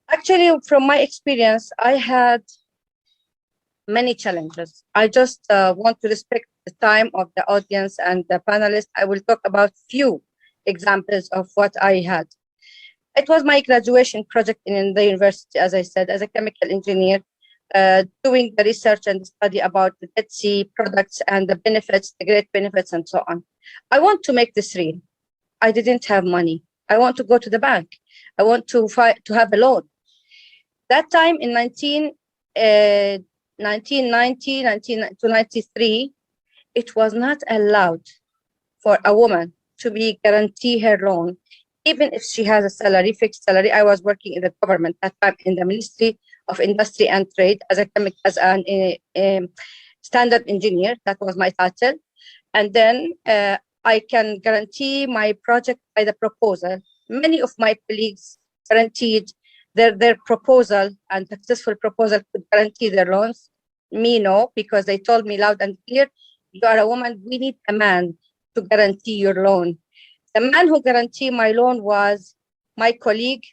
Actually, from my experience, I had many challenges. I just want to respect the time of the audience and the panelists. I will talk about few examples of what I had. It was my graduation project in the university, as I said, as a chemical engineer, doing the research and study about the Dead Sea products and the benefits, the great benefits, and so on. I want to make this real. I didn't have money. I want to go to the bank. I want to have a loan. That time in 1990 to 93, it was not allowed for a woman to be guarantee her loan, even if she has a salary, fixed salary. I was working in the government at that time in the Ministry of Industry and Trade as an standard engineer. That was my title. And then I can guarantee my project by the proposal. Many of my colleagues guaranteed their proposal, and successful proposal could guarantee their loans. Me, no, because they told me loud and clear, you are a woman, we need a man to guarantee your loan. The man who guaranteed my loan was my colleague,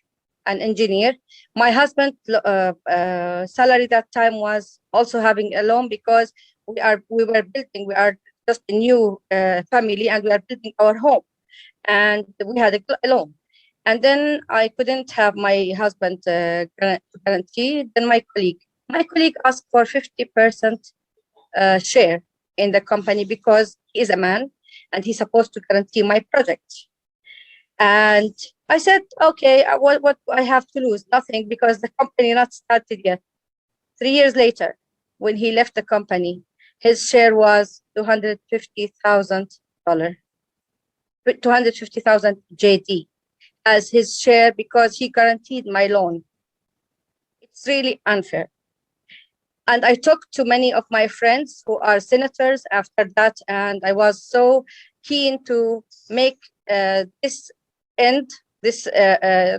an engineer. My husband's salary that time was also having a loan, because we are just a new family, and we are building our home, and we had a loan. And then I couldn't have my husband guarantee. Then my colleague asked for 50% share in the company, because he is a man and he's supposed to guarantee my project. And I said, okay, what I have to lose? Nothing, because the company not started yet. 3 years later, when he left the company, his share was $250,000, 250,000 JD as his share, because he guaranteed my loan. It's really unfair. And I talked to many of my friends who are senators after that, and I was so keen to make this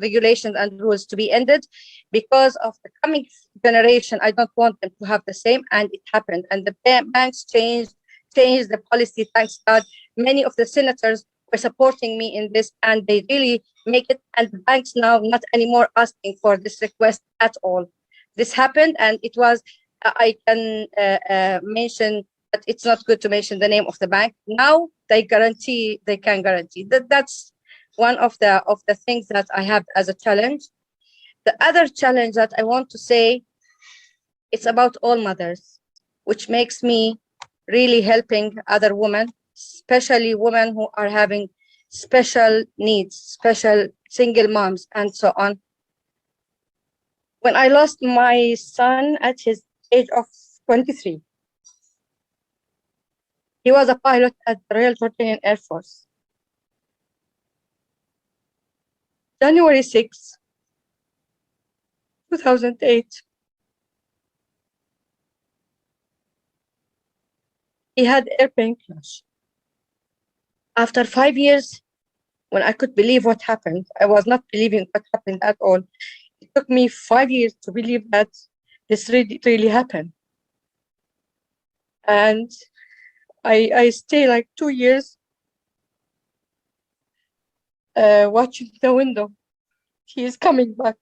regulations and rules to be ended, because of the coming generation. I don't want them to have the same, and it happened. And the banks changed the policy, thanks God. Many of the senators were supporting me in this, and they really make it. And the banks now not anymore asking for this request at all. This happened, and it was. I can mention, but it's not good to mention the name of the bank. Now they can guarantee that. That's one of the things that I have as a challenge. The other challenge that I want to say, it's about all mothers, which makes me really helping other women, especially women who are having special needs, special single moms, and so on. When I lost my son at his age of 23, he was a pilot at the Royal Jordanian Air Force. January 6, 2008, he had airplane crash. After 5 years, when I could believe what happened, I was not believing what happened at all. It took me 5 years to believe that this really happened. And I stay like 2 years watching the window. He is coming back.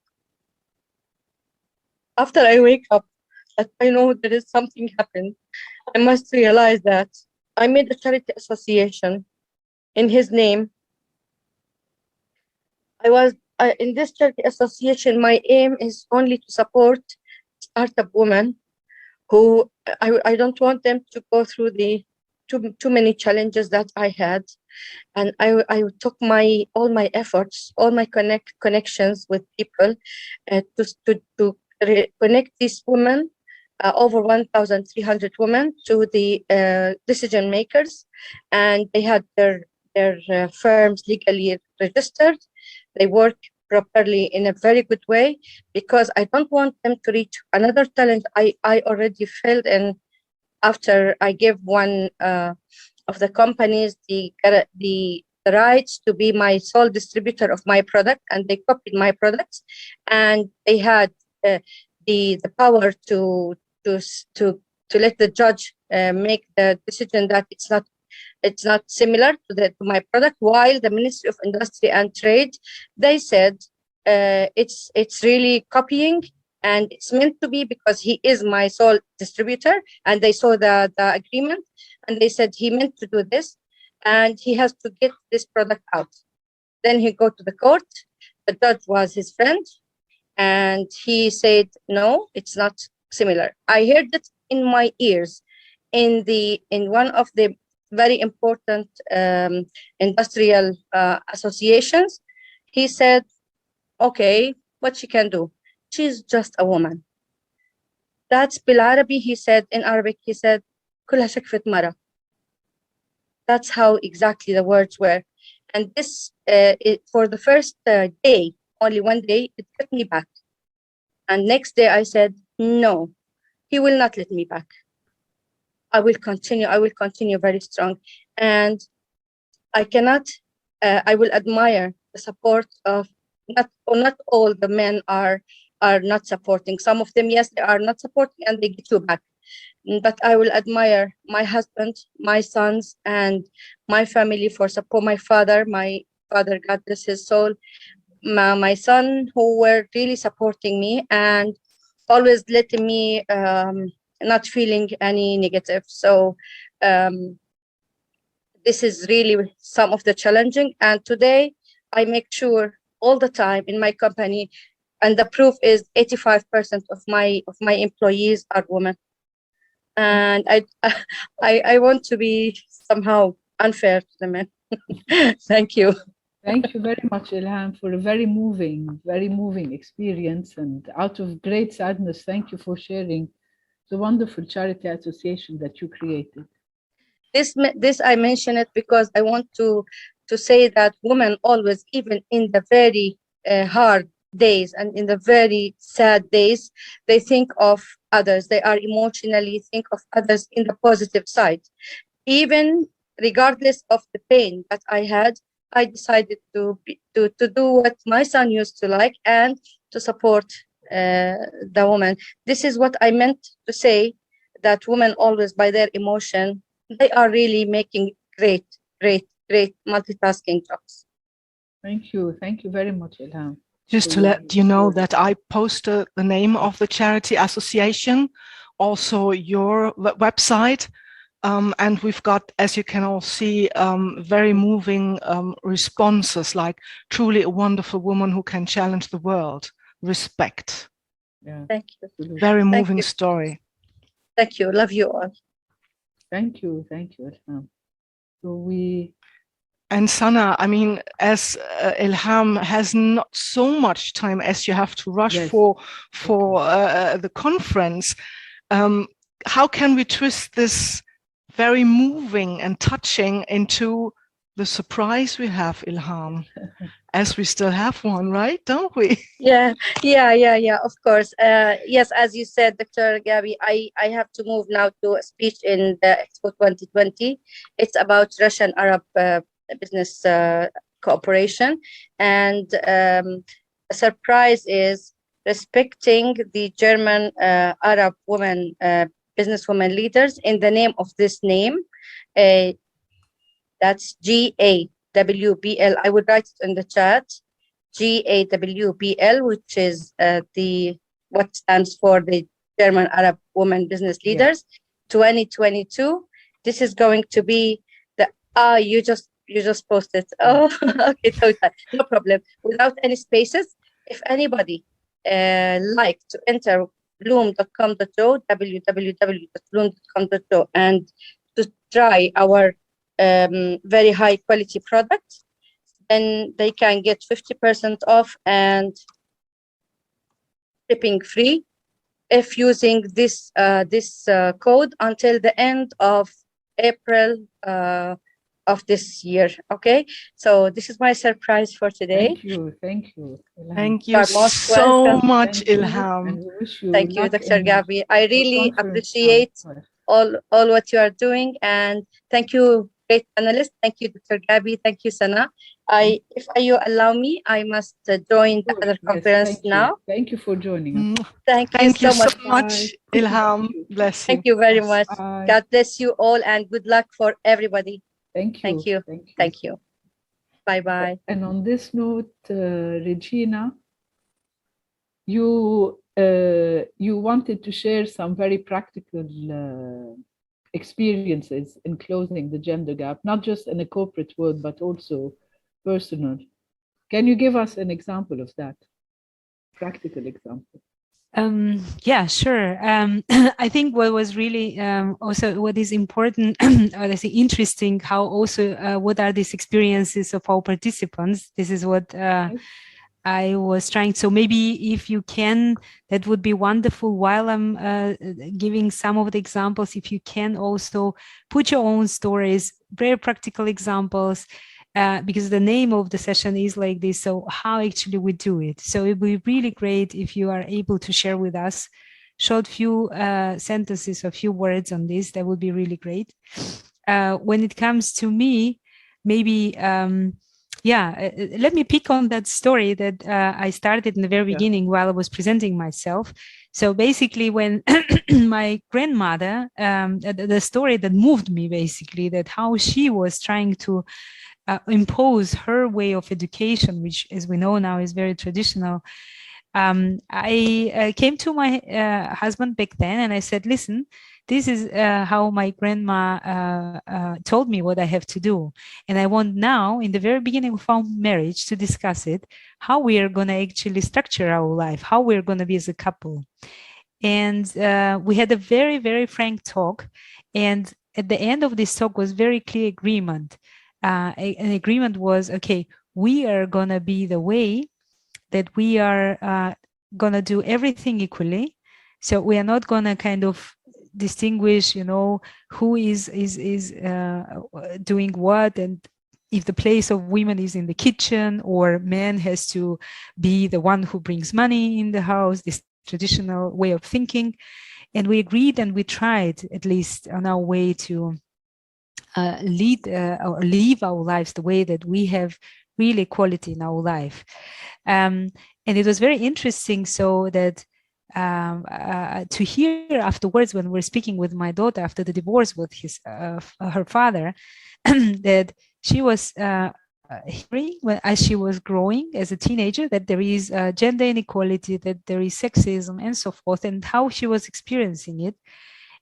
After I wake up, that I know there is something happened, I must realize that I made a charity association in his name. In this charity association, my aim is only to support startup women who I don't want them to go through the too many challenges that I had. And I took all my efforts, all my connections with people to connect these women, over 1,300 women, to the decision makers, and they had their firms legally registered. They work properly in a very good way, because I don't want them to reach another challenge I already failed in. After I gave one of the companies the rights to be my sole distributor of my product, and they copied my products, and they had the power to let the judge make the decision that it's not similar to my product, while the Ministry of Industry and Trade, they said it's really copying, and it's meant to be, because he is my sole distributor, and they saw the agreement, and they said he meant to do this, and he has to get this product out. Then he go to the court. The judge was his friend, and he said, no, it's not similar. I heard it in my ears in one of the very important industrial associations. He said, okay, what she can do? She's just a woman. That's بالعربي, he said, in Arabic, he said, كلها شكفة مرة. That's how exactly the words were. And this, for the first day, only one day, it took me back. And next day I said, no, he will not let me back. I will continue very strong. And I cannot, I will admire the support of, not all the men are not supporting. Some of them, yes, they are not supporting and they get you back. But I will admire my husband, my sons, and my family for support. My father, God bless his soul, my son, who were really supporting me and always letting me not feeling any negative. So this is really some of the challenging. And today I make sure all the time in my company, and the proof is 85% of my employees are women. And I want to be somehow unfair to the men. Thank you. Thank you very much, Ilham, for a very moving experience. And out of great sadness, thank you for sharing the wonderful charity association that you created. This I mention it because I want to say that women always, even in the very hard days and in the very sad days, they think of others. They are emotionally think of others in the positive side. Even regardless of the pain that I had, I decided to do what my son used to like and to support the woman. This is what I meant to say, that women always, by their emotion, they are really making great multitasking jobs. Thank you very much, Ilham. Just to let you know that I posted the name of the charity association, also your website, and we've got, as you can all see, very moving responses, like truly a wonderful woman who can challenge the world. Respect. Yeah. Thank you. Very moving story. Thank you. Love you all. Thank you, Ilham. So and Sana, I mean, as Ilham has not so much time as you have to rush yes. for the conference, how can we twist this very moving and touching into the surprise we have, Ilham? As we still have one, right? Don't we? Yeah, of course. Yes, as you said, Dr. Gabi, I have to move now to a speech in the Expo 2020. It's about Russian-Arab business cooperation. And a surprise is respecting the German Arab women, businesswomen leaders in the name of this name. That's GAWBL. I would write it in the chat. GAWBL, which is what stands for the German Arab Women Business Leaders, 2022. This is going to be the you just posted. Oh, okay, total, no problem. Without any spaces. If anybody like to enter bloom.com.ro, www.bloom.com.ro, and to try our very high quality product, then they can get 50% off and shipping free if using this code until the end of April of this year. Okay, so this is my surprise for today. Thank you. Thank you so much, Ilham. Thank you, Dr. Gabi. I really appreciate all what you are doing, and thank you, great panelists. Thank you, Dr. Gabi. Thank you, Sana. If you allow me, I must join the other conference now. Thank you for joining us. Thank you so much, Ilham. Bless you. Thank you very much. Bye. God bless you all, and good luck for everybody. Thank you. Thank you. Bye-bye. And on this note, Regina, you wanted to share some very practical experiences in closing the gender gap, not just in a corporate world, but also personal. Can you give us an example of that? Practical example. Yeah, sure. I think what was really also what is important, or I think interesting, how also what are these experiences of our participants? This is what I was trying. So maybe if you can, that would be wonderful. While I'm giving some of the examples, if you can also put your own stories, very practical examples. Because the name of the session is like this, so how actually we do it. So it would be really great if you are able to share with us short few sentences or few words on this. That would be really great. When it comes to me, maybe let me pick on that story that I started in the very beginning while I was presenting myself. So basically, when my grandmother, the story that moved me, basically, that how she was trying to impose her way of education, which, as we know now, is very traditional. I came to my husband back then and I said, listen, this is how my grandma told me what I have to do. And I want now, in the very beginning of our marriage, to discuss it, how we are going to actually structure our life, how we're going to be as a couple. And we had a very, very frank talk. And at the end of this talk was very clear agreement. An agreement was, okay, we are going to be the way that we are going to do everything equally. So we are not going to kind of distinguish, who is doing what, and if the place of women is in the kitchen or man has to be the one who brings money in the house, this traditional way of thinking. And we agreed and we tried, at least on our way, to lead or live our lives the way that we have really equality in our life. And it was very interesting, so that to hear afterwards, when we're speaking with my daughter after the divorce with her father, that she was hearing, as she was growing as a teenager, that there is gender inequality, that there is sexism and so forth, and how she was experiencing it.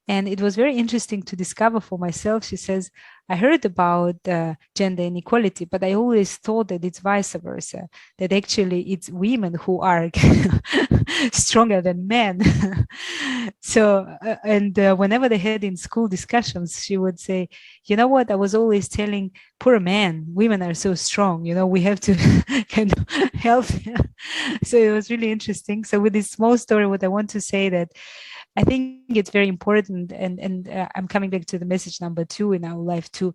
And it was very interesting to discover for myself. She says, I heard about gender inequality, but I always thought that it's vice versa, that actually it's women who are stronger than men. So, whenever they had in school discussions, she would say, you know what, I was always telling poor men, women are so strong, we have to kind of help. So it was really interesting. So with this small story, what I want to say that I think it's very important, and I'm coming back to the message number 2 in our life, to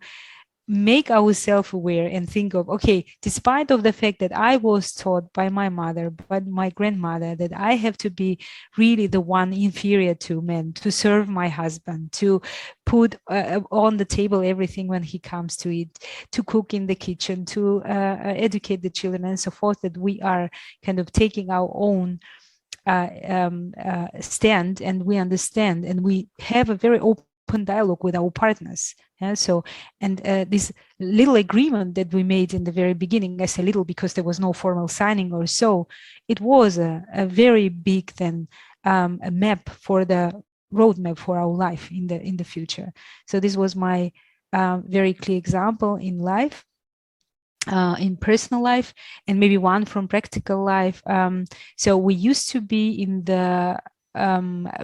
make ourselves aware and think of, okay, despite of the fact that I was taught by my mother, by my grandmother, that I have to be really the one inferior to men, to serve my husband, to put on the table everything when he comes to eat, to cook in the kitchen, to educate the children and so forth, that we are kind of taking our own stand, and we understand, and we have a very open dialogue with our partners. So, and this little agreement that we made in the very beginning, I say little because there was no formal signing or so, it was a very big then a map for the roadmap for our life in the future. So this was my very clear example in life. In personal life, and maybe one from practical life. So we used to be in the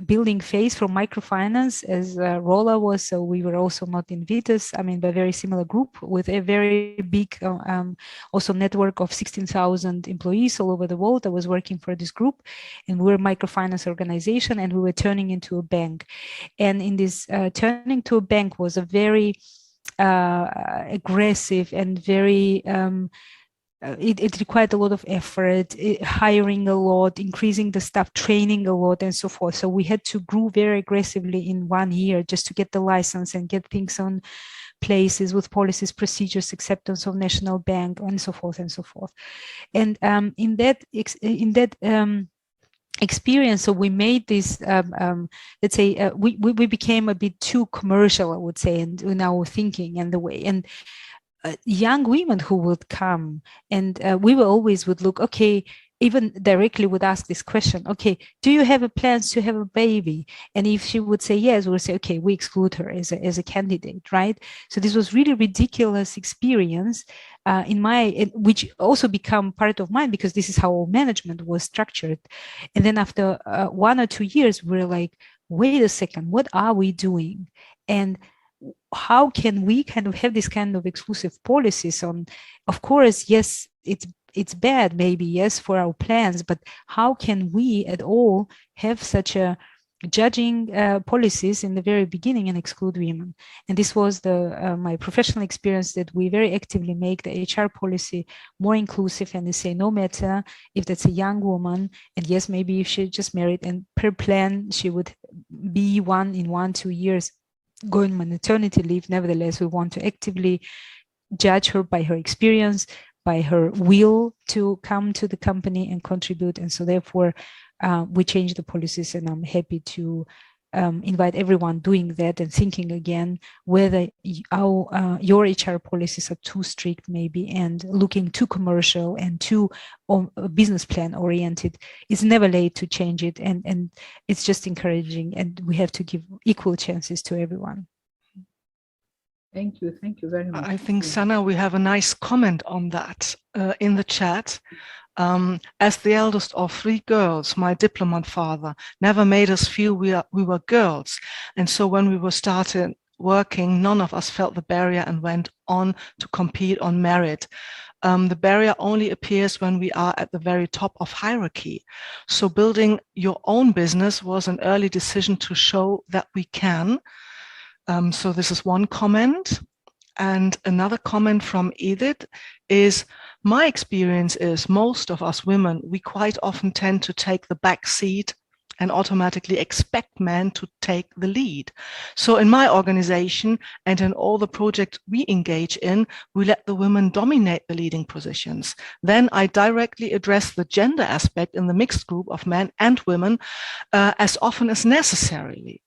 building phase for microfinance, as Rola was, so we were also not in Vitas, but very similar group with a very big also network of 16,000 employees all over the world. I was working for this group, and we were a microfinance organization, and we were turning into a bank. And in this turning to a bank was a very aggressive and very it required a lot of effort, hiring a lot, increasing the staff, training a lot, and so forth. So we had to grow very aggressively in 1 year just to get the license and get things on places with policies, procedures, acceptance of national bank, and so forth and so forth. And in that experience, so we made this let's say we became a bit too commercial, I would say, in our thinking and the way, and young women who would come, and we would look, okay, even directly would ask this question, okay, do you have a plans to have a baby? And if she would say yes, we'll say, okay, we exclude her as a candidate, right? So this was really ridiculous experience which also become part of mine, because this is how management was structured. And then after 1 or 2 years, we're like, wait a second, what are we doing? And how can we kind of have this kind of exclusive policies on, of course, yes, it's bad maybe, yes, for our plans, but how can we at all have such a judging policies in the very beginning and exclude women? And this was my professional experience, that we very actively make the HR policy more inclusive, and they say no matter if that's a young woman, and yes, maybe if she just married and per plan she would be 1-2 years going maternity leave, nevertheless we want to actively judge her by her experience, by her will to come to the company and contribute. And so therefore we changed the policies, and I'm happy to invite everyone doing that and thinking again whether your HR policies are too strict maybe and looking too commercial and too business plan oriented. It's never late to change it, and it's just encouraging, and we have to give equal chances to everyone. Thank you very much. I think, Sana, we have a nice comment on that in the chat. As the eldest of 3 girls, my diplomat father never made us feel we were girls. And so when we were started working, none of us felt the barrier and went on to compete on merit. The barrier only appears when we are at the very top of hierarchy. So building your own business was an early decision to show that we can. So this is one comment. And another comment from Edith is, my experience is most of us women, we quite often tend to take the back seat and automatically expect men to take the lead. So in my organization and in all the projects we engage in, we let the women dominate the leading positions. Then I directly address the gender aspect in the mixed group of men and women as often as necessary,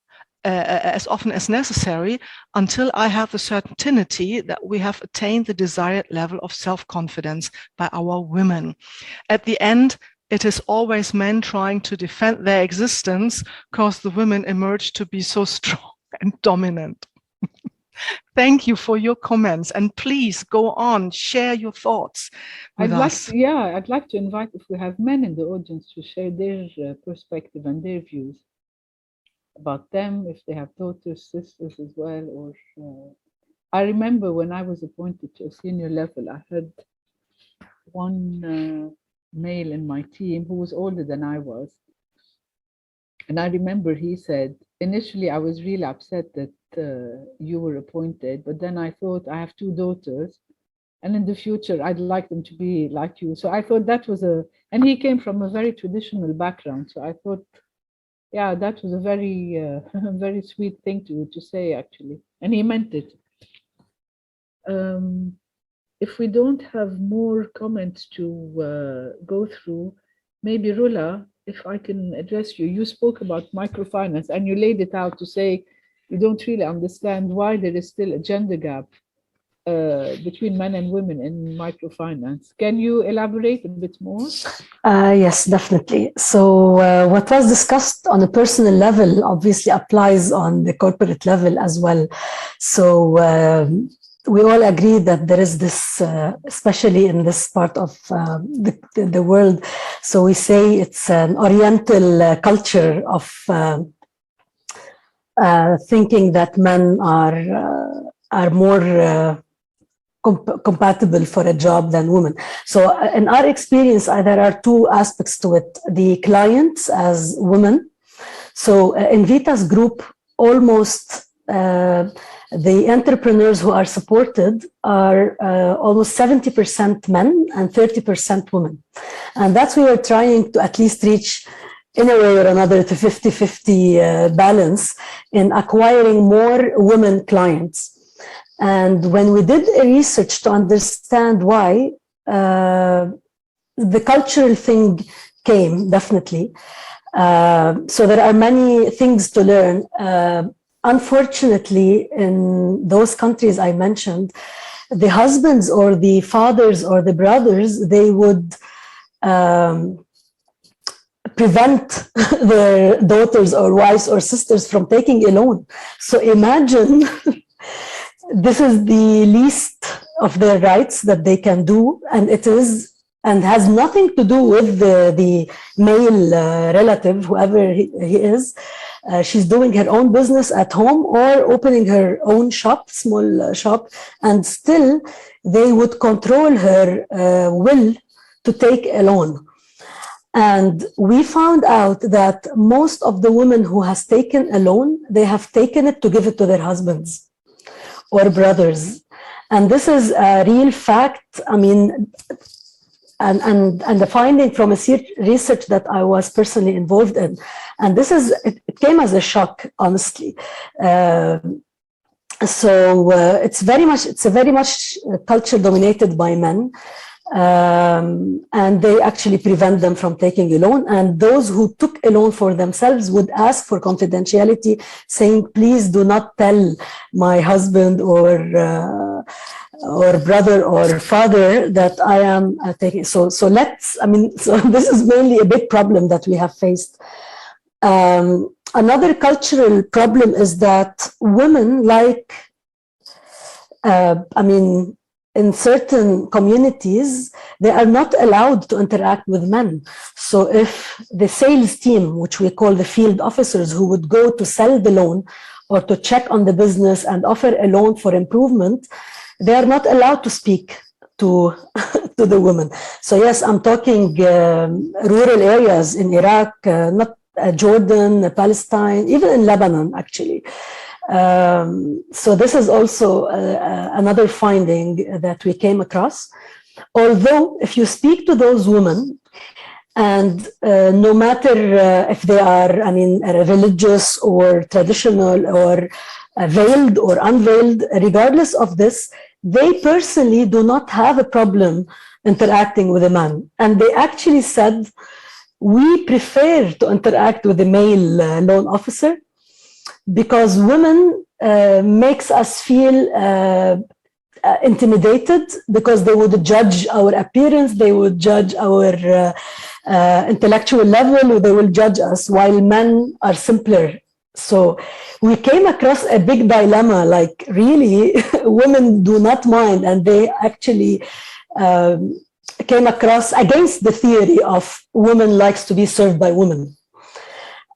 until I have the certainty that we have attained the desired level of self-confidence by our women. At the end, it is always men trying to defend their existence because the women emerge to be so strong and dominant. Thank you for your comments, and please go on, share your thoughts with us. I'd like to invite, if we have men in the audience, to share their perspective and their views about them, if they have daughters, sisters as well. Or I remember when I was appointed to a senior level, I had one male in my team who was older than I was. And I remember he said, initially I was really upset that you were appointed, but then I thought, I have 2 daughters, and in the future I'd like them to be like you. So I thought that was and he came from a very traditional background. So I thought, yeah, that was a very, very sweet thing to say, actually. And he meant it. If we don't have more comments to go through, maybe Rula, if I can address you. You spoke about microfinance and you laid it out to say you don't really understand why there is still a gender gap between men and women in microfinance. Can you elaborate a bit more? Yes, definitely. So what was discussed on a personal level obviously applies on the corporate level as well. So we all agree that there is this, especially in this part of the world, so we say it's an Oriental culture of thinking that men are more compatible for a job than women. So in our experience, there are 2 aspects to it. The clients as women. So in Vita's group, almost the entrepreneurs who are supported are almost 70% men and 30% women. And that's we are trying to at least reach in a way or another to 50-50 balance in acquiring more women clients. And when we did a research to understand why, the cultural thing came, definitely. So there are many things to learn. Unfortunately, in those countries I mentioned, the husbands or the fathers or the brothers, they would prevent their daughters or wives or sisters from taking a loan. So imagine this is the least of their rights that they can do, and it is and has nothing to do with the male relative, whoever he is. She's doing her own business at home or opening her own shop, small shop, and still they would control her will to take a loan. And we found out that most of the women who has taken a loan, they have taken it to give it to their husbands or brothers. And this is a real fact. I mean, and the finding from a research that I was personally involved in. And this is, it came as a shock, honestly. It's a very much culture dominated by men. And they actually prevent them from taking a loan. And those who took a loan for themselves would ask for confidentiality, saying, please do not tell my husband or brother or father that I am taking. So this is mainly a big problem that we have faced. Another cultural problem is that women in certain communities, they are not allowed to interact with men. So if the sales team, which we call the field officers, who would go to sell the loan or to check on the business and offer a loan for improvement, they are not allowed to speak to the woman. So yes, I'm talking rural areas in Iraq, not Jordan, Palestine, even in Lebanon, actually. So this is also another finding that we came across. Although if you speak to those women, and no matter if they are, religious or traditional or veiled or unveiled, regardless of this, they personally do not have a problem interacting with a man. And they actually said, we prefer to interact with a male loan officer because women makes us feel intimidated, because they would judge our appearance, they would judge our intellectual level, they will judge us, while men are simpler. So we came across a big dilemma, like really women do not mind, and they actually came across against the theory of women likes to be served by women.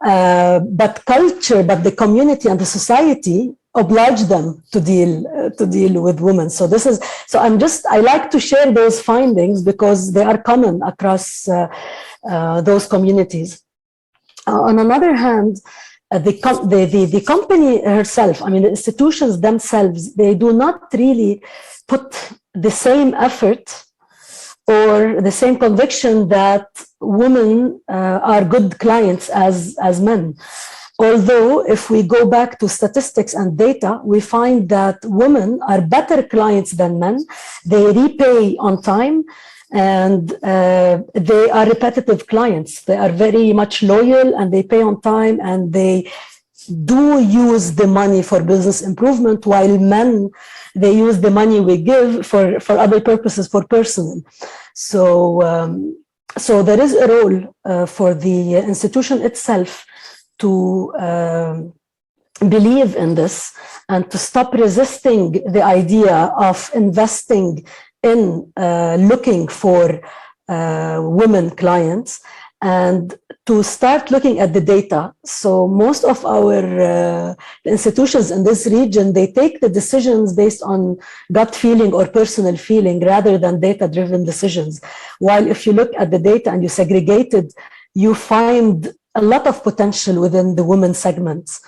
But the community and the society oblige them to deal with women. So I like to share those findings because they are common across those communities. On another hand, the company herself, the institutions themselves, they do not really put the same effort or the same conviction that women are good clients as men. Although if we go back to statistics and data, we find that women are better clients than men. They repay on time, and they are repetitive clients. They are very much loyal, and they pay on time, and they do use the money for business improvement, while men, they use the money we give for other purposes, for personal. So there is a role for the institution itself to believe in this and to stop resisting the idea of investing in looking for women clients, and to start looking at the data. So most of our institutions in this region, they take the decisions based on gut feeling or personal feeling rather than data-driven decisions. While if you look at the data and you segregate it, you find a lot of potential within the women segments.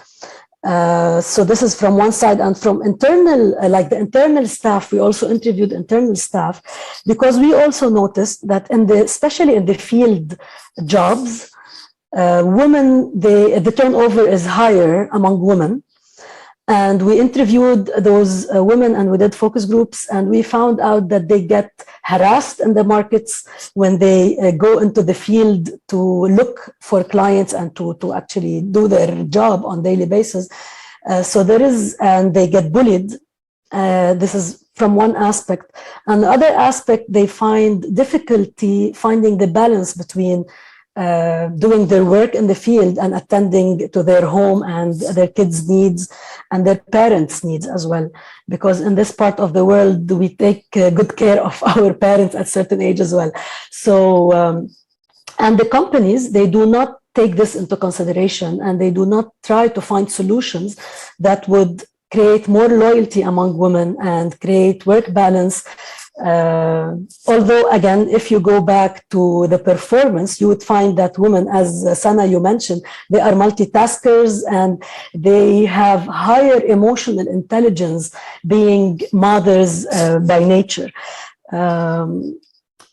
So this is from one side, and from internal, like the internal staff, we also interviewed internal staff, because we also noticed that especially in the field jobs, women, the turnover is higher among women. And we interviewed those women, and we did focus groups, and we found out that they get harassed in the markets when they go into the field to look for clients and to actually do their job on a daily basis. And they get bullied. This is from one aspect. And the other aspect, they find difficulty finding the balance between doing their work in the field and attending to their home and their kids' needs and their parents' needs as well. Because in this part of the world, we take good care of our parents at certain age as well. So, and the companies, they do not take this into consideration, and they do not try to find solutions that would create more loyalty among women and create work balance. Although, again, if you go back to the performance, you would find that women, as Sana, you mentioned, they are multitaskers and they have higher emotional intelligence, being mothers by nature.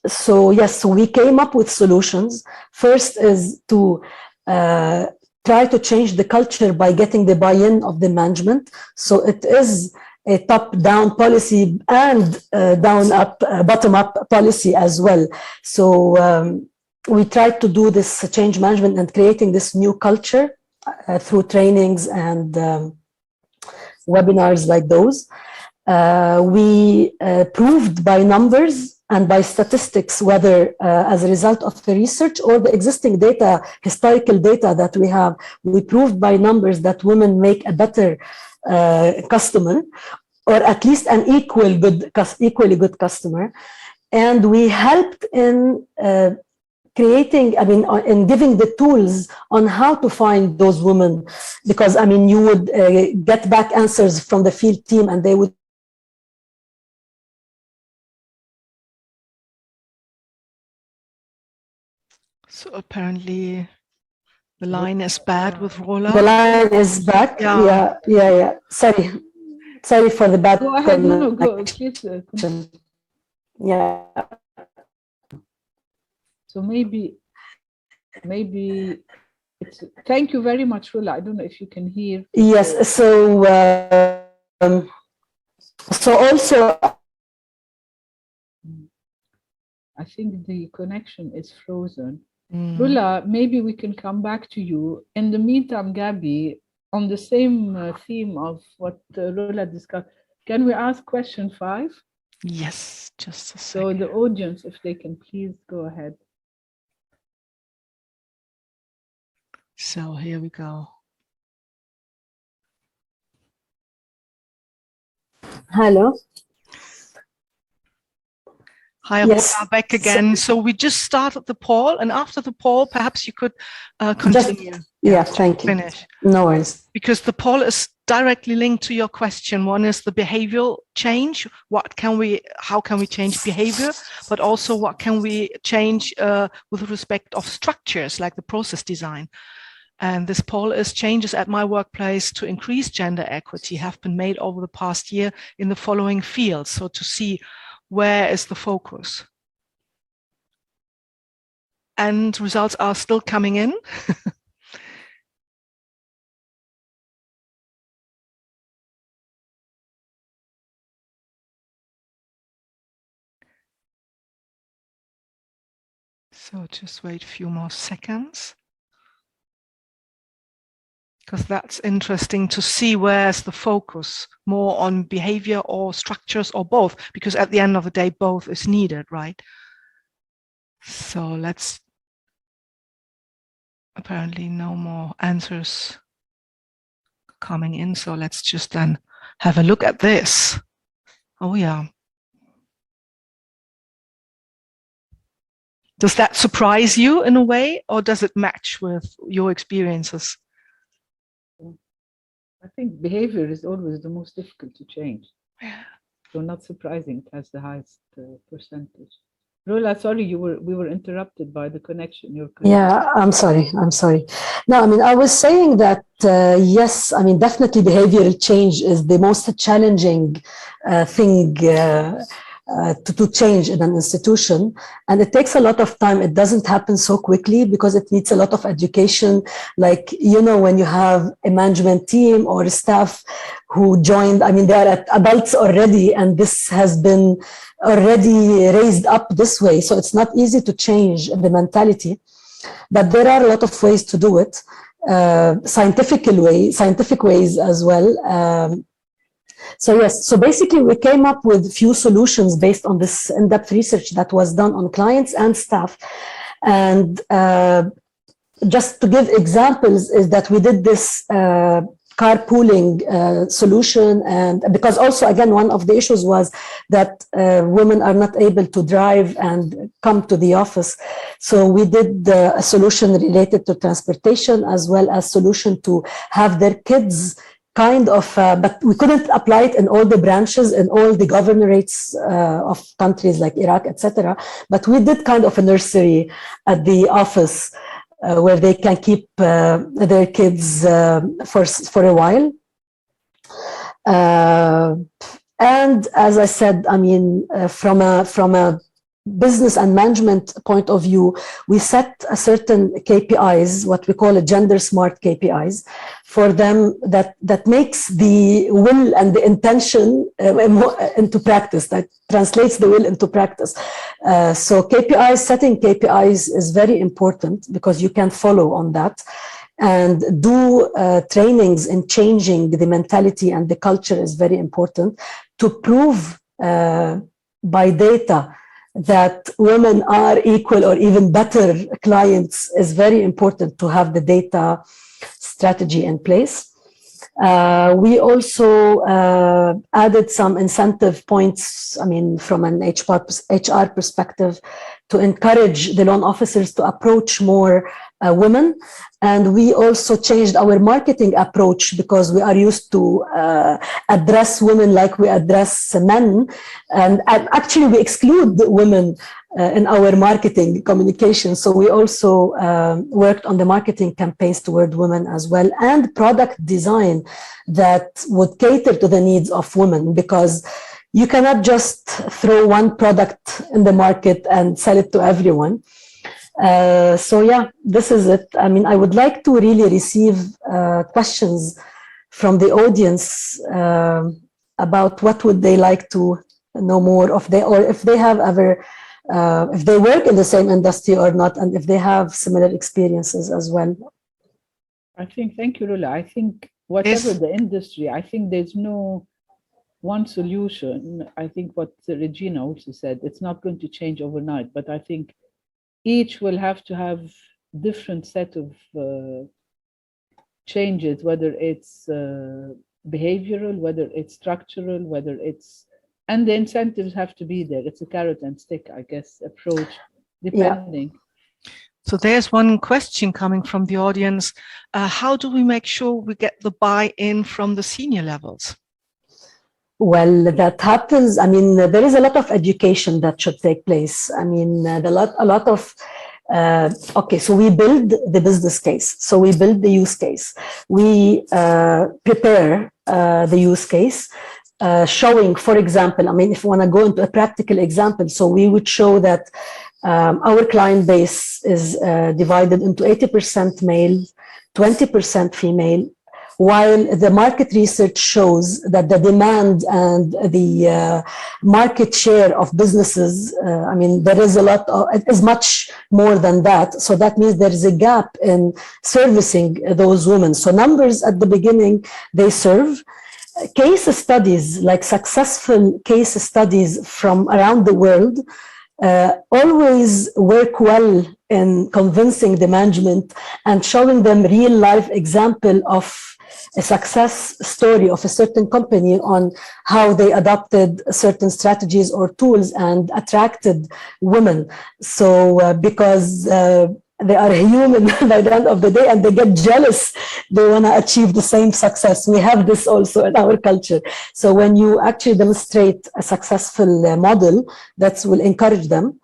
So yes, so we came up with solutions. First is to try to change the culture by getting the buy-in of the management. So it is a top-down policy and bottom-up policy as well. So we tried to do this change management and creating this new culture through trainings and webinars like those. We proved by numbers and by statistics, whether as a result of the research or the existing data, historical data that we have, we proved by numbers that women make a better customer, or at least an equally good customer. And we helped in creating, in giving the tools on how to find those women, because, you would get back answers from the field team and they would So apparently the line is bad with Rola. The line is back. Yeah. Sorry for the bad connection. No, go, please. Yeah. So maybe it's. Thank you very much, Rola. I don't know if you can hear. Yes. So also, I think the connection is frozen. Rola, maybe we can come back to you. In the meantime, Gabi, on the same theme of what Rola discussed, can we ask question 5? Yes, just a second. So the audience, if they can please go ahead. So here we go. hello. Hi, Yes. Rola, back again. So we just started the poll, and after the poll, perhaps you could continue. Thank you. Finish. No worries. Because the poll is directly linked to your question. One is the behavioral change. How can we change behavior? But also, what can we change with respect of structures, like the process design? And this poll is: changes at my workplace to increase gender equity have been made over the past year in the following fields. So to see where is the focus. And results are still coming in. So just wait a few more seconds, because that's interesting to see where's the focus, more on behavior or structures or both, because at the end of the day, both is needed, right? So let's, apparently no more answers coming in. So let's just then have a look at this. Oh yeah. Does that surprise you in a way, or does it match with your experiences? I think behavior is always the most difficult to change. Yeah. So not surprising it has the highest percentage. Rola, sorry, we were interrupted by the connection. Yeah, I'm sorry. No, I was saying that, yes, definitely behavioral change is the most challenging thing to change in an institution. And it takes a lot of time. It doesn't happen so quickly because it needs a lot of education. Like, when you have a management team or staff who joined, they are adults already, and this has been already raised up this way. So it's not easy to change the mentality, but there are a lot of ways to do it, scientific ways as well. So yes, so basically we came up with few solutions based on this in-depth research that was done on clients and staff. And just to give examples is that we did this carpooling solution, and because also again one of the issues was that women are not able to drive and come to the office, so we did a solution related to transportation as well as solution to have their kids kind of, but we couldn't apply it in all the branches in all the governorates of countries like Iraq, etc. But we did kind of a nursery at the office where they can keep their kids for a while. And as I said, I mean, from a business and management point of view, we set a certain KPIs, what we call a gender smart KPIs, for them that makes the will and the intention into practice, that translates the will into practice. So KPIs, setting KPIs is very important because you can follow on that, and do trainings in changing the mentality and the culture is very important to prove by data that women are equal or even better clients is very important to have the data strategy in place. We also added some incentive points, I mean, from an HR perspective, to encourage the loan officers to approach more women. And we also changed our marketing approach because we are used to address women like we address men. And actually we exclude women in our marketing communication. So we also worked on the marketing campaigns toward women as well, and product design that would cater to the needs of women, because you cannot just throw one product in the market and sell it to everyone. So yeah, this is it. I mean, I would like to really receive questions from the audience about what would they like to know more of, or if they have ever, if they work in the same industry or not, and if they have similar experiences as well. I think, thank you, Rula. I think whatever the industry, I think there's no one solution. I think what Regina also said, it's not going to change overnight, but I think each will have to have different set of changes, whether it's behavioral, whether it's structural, whether it's, and the incentives have to be there. It's a carrot and stick, I guess, approach, depending. Yeah. So there's one question coming from the audience. How do we make sure we get the buy-in from the senior levels? Well, that happens. I mean, there is a lot of education that should take place. I mean, a lot of, okay, so we build the business case. So we build the use case. We prepare the use case, showing, for example, I mean, if we want to go into a practical example, so we would show that our client base is divided into 80% male, 20% female, while the market research shows that the demand and the market share of businesses, I mean, there is a lot of, it is much more than that. So that means there is a gap in servicing those women. So numbers at the beginning, they serve. Case studies, like successful case studies from around the world, always work well in convincing the management and showing them real life example of a success story of a certain company on how they adopted certain strategies or tools and attracted women. So because they are human by the end of the day and they get jealous, they want to achieve the same success. We have this also in our culture. So when you actually demonstrate a successful model, that will encourage them.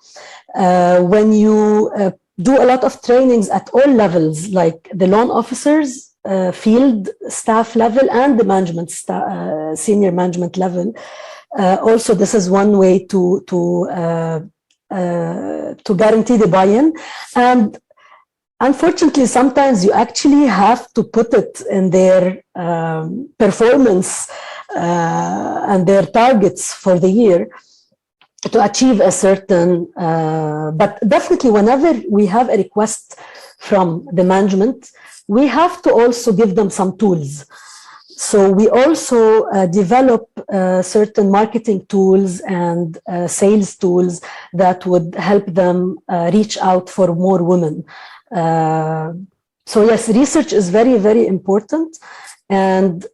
When you do a lot of trainings at all levels, like the loan officers, field staff level and the management senior management level. Also, this is one way to guarantee the buy-in. And unfortunately, sometimes you actually have to put it in their performance and their targets for the year to achieve a certain, but definitely whenever we have a request from the management, we have to also give them some tools. So we also develop certain marketing tools and sales tools that would help them reach out for more women. So yes, research is very, very important, and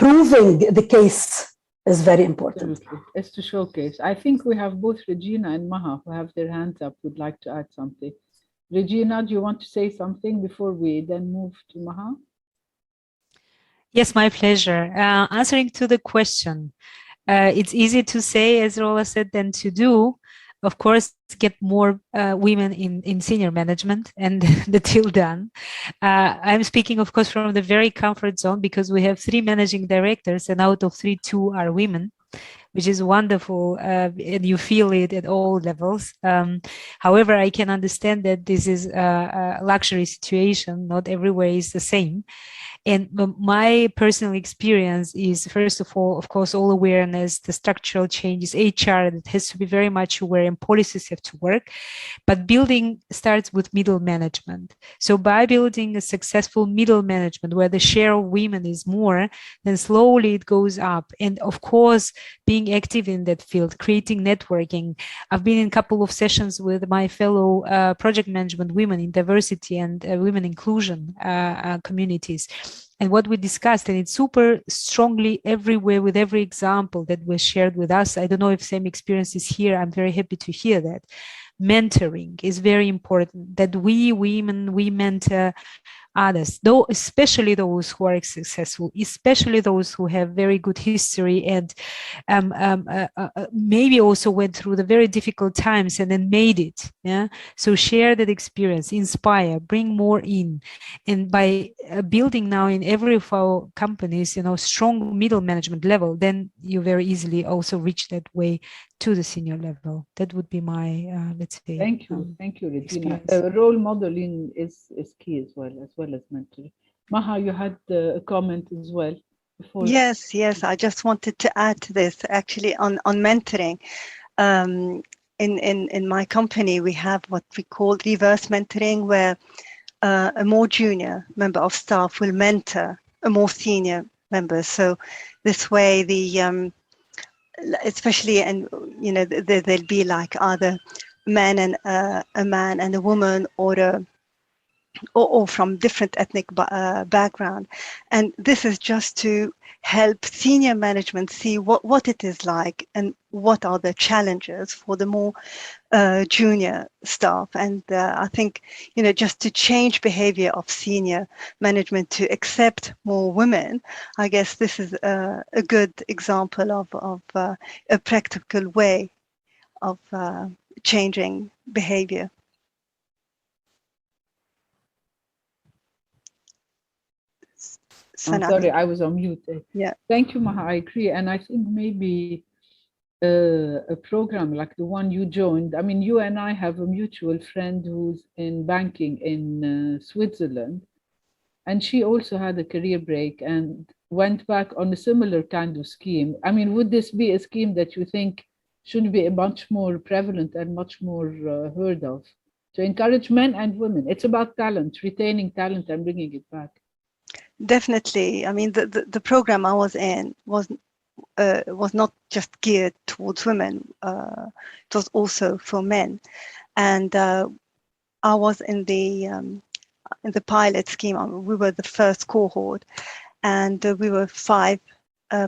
proving the case is very important. Absolutely. It's to showcase. I think we have both Regina and Maha who have their hands up, would like to add something. Regina, do you want to say something before we then move to Maha? Yes, my pleasure. Answering to the question, it's easy to say, as Rola said, than to do. Of course, get more women in senior management, and the deal done. I'm speaking, of course, from the very comfort zone, because we have 3 managing directors, and out of 3, 2 are women, which is wonderful, and you feel it at all levels. However, I can understand that this is a luxury situation. Not everywhere is the same. And my personal experience is, first of all, of course, all awareness, the structural changes, HR that has to be very much aware, and policies have to work. But building starts with middle management. So by building a successful middle management where the share of women is more, then slowly it goes up. And of course, being active in that field, creating networking. I've been in a couple of sessions with my fellow project management women in diversity and women inclusion communities. And what we discussed, and it's super strongly everywhere with every example that was shared with us. I don't know if same experience is here. I'm very happy to hear that. Mentoring is very important, that we women, we mentor others, though, especially those who are successful, especially those who have very good history and maybe also went through the very difficult times and then made it. Yeah. So share that experience, inspire, bring more in. And by building now in every of our companies, strong middle management level, then you very easily also reach that way to the senior level. That would be my, let's say. Thank you, Regina. Role modeling is key as well as mentoring. Maha, you had a comment as well. Yes, I just wanted to add to this, actually, on mentoring. In my company, we have what we call reverse mentoring, where a more junior member of staff will mentor a more senior member. So this way, especially, and there'll be like either a man and a woman, or from different ethnic background, and this is just to help senior management see what it is like and what are the challenges for the more junior staff. And I think just to change behavior of senior management to accept more women, I guess this is a good example of a practical way of changing behavior. I'm sorry, I was on mute. Yeah. Thank you, Maha. I agree. And I think maybe a program like the one you joined. I mean, you and I have a mutual friend who's in banking in Switzerland. And she also had a career break and went back on a similar kind of scheme. I mean, would this be a scheme that you think should be much more prevalent and much more heard of, to encourage men and women? It's about talent, retaining talent and bringing it back. Definitely. I mean, the program I was in was not just geared towards women. It was also for men. And I was in the pilot scheme. We were the first cohort, and we were 5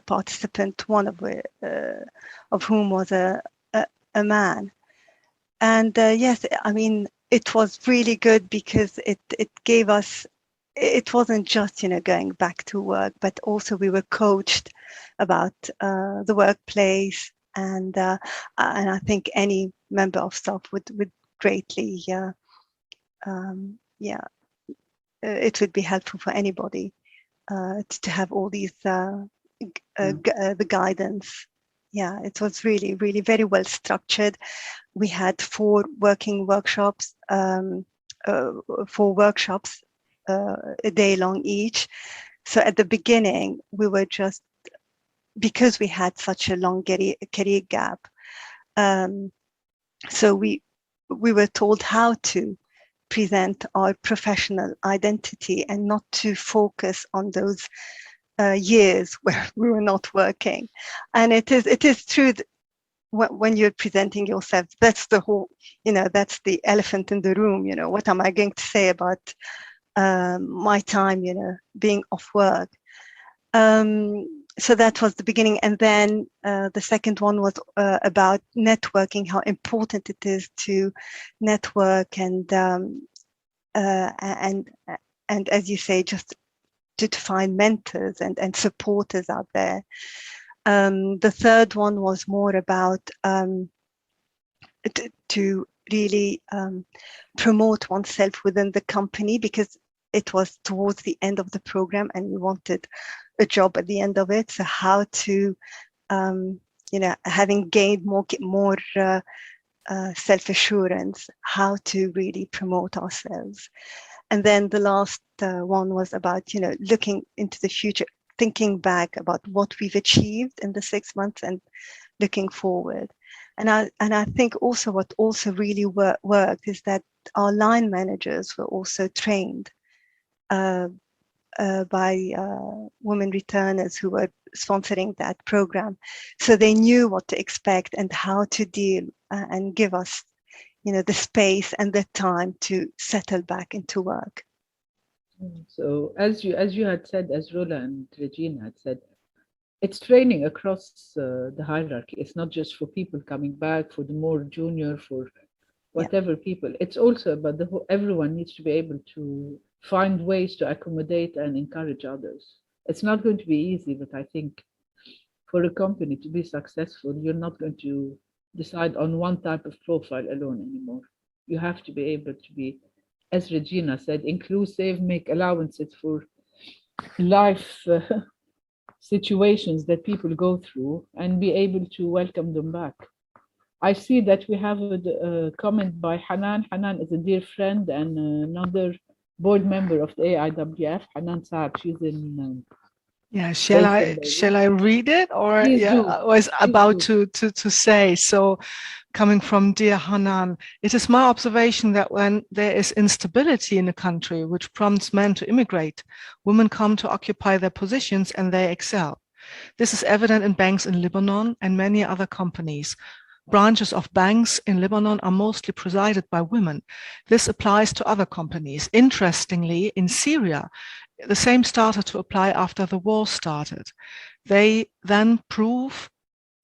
participants, one of whom was a man. And yes, I mean, it was really good because it gave us, it wasn't just, going back to work, but also we were coached about the workplace, and I think any member of staff would greatly, it would be helpful for anybody to have all these the guidance. Yeah, it was really, really very well structured. We had 4 working workshops, 4 workshops a day long each. So at the beginning, we were just, because we had such a long career gap, so we were told how to present our professional identity and not to focus on those years where we were not working. And it is true that when you're presenting yourself, that's the whole, that's the elephant in the room. What am I going to say about my time, being off work? So that was the beginning. And then the second one was about networking, how important it is to network and as you say, just to find mentors and supporters out there. The third one was more about to really promote oneself within the company, because it was towards the end of the program and we wanted a job at the end of it. So how to, having gained more self-assurance, how to really promote ourselves. And then the last one was about, looking into the future, thinking back about what we've achieved in the 6 months and looking forward. And I think also what also really worked is that our line managers were also trained by women returners who were sponsoring that program. So they knew what to expect and how to deal and give us, the space and the time to settle back into work. So as you had said, as Rola and Regina had said, it's training across the hierarchy. It's not just for people coming back, for the more junior, for whatever people. It's also about everyone needs to be able to find ways to accommodate and encourage others. It's not going to be easy, but I think for a company to be successful, you're not going to decide on one type of profile alone anymore. You have to be able to be, as Regina said, inclusive, make allowances for life situations that people go through and be able to welcome them back. I see that we have a comment by Hanan. Hanan is a dear friend and another board member of the AIWF. Hanan Saab, she's in yeah, shall I read it, or I was about to say. So, coming from dear Hanan, it is my observation that when there is instability in a country which prompts men to immigrate, women come to occupy their positions and they excel. This is evident in banks in Lebanon and many other companies. Branches of banks in Lebanon are mostly presided by women. This applies to other companies. Interestingly, in Syria, the same started to apply after the war started. They then prove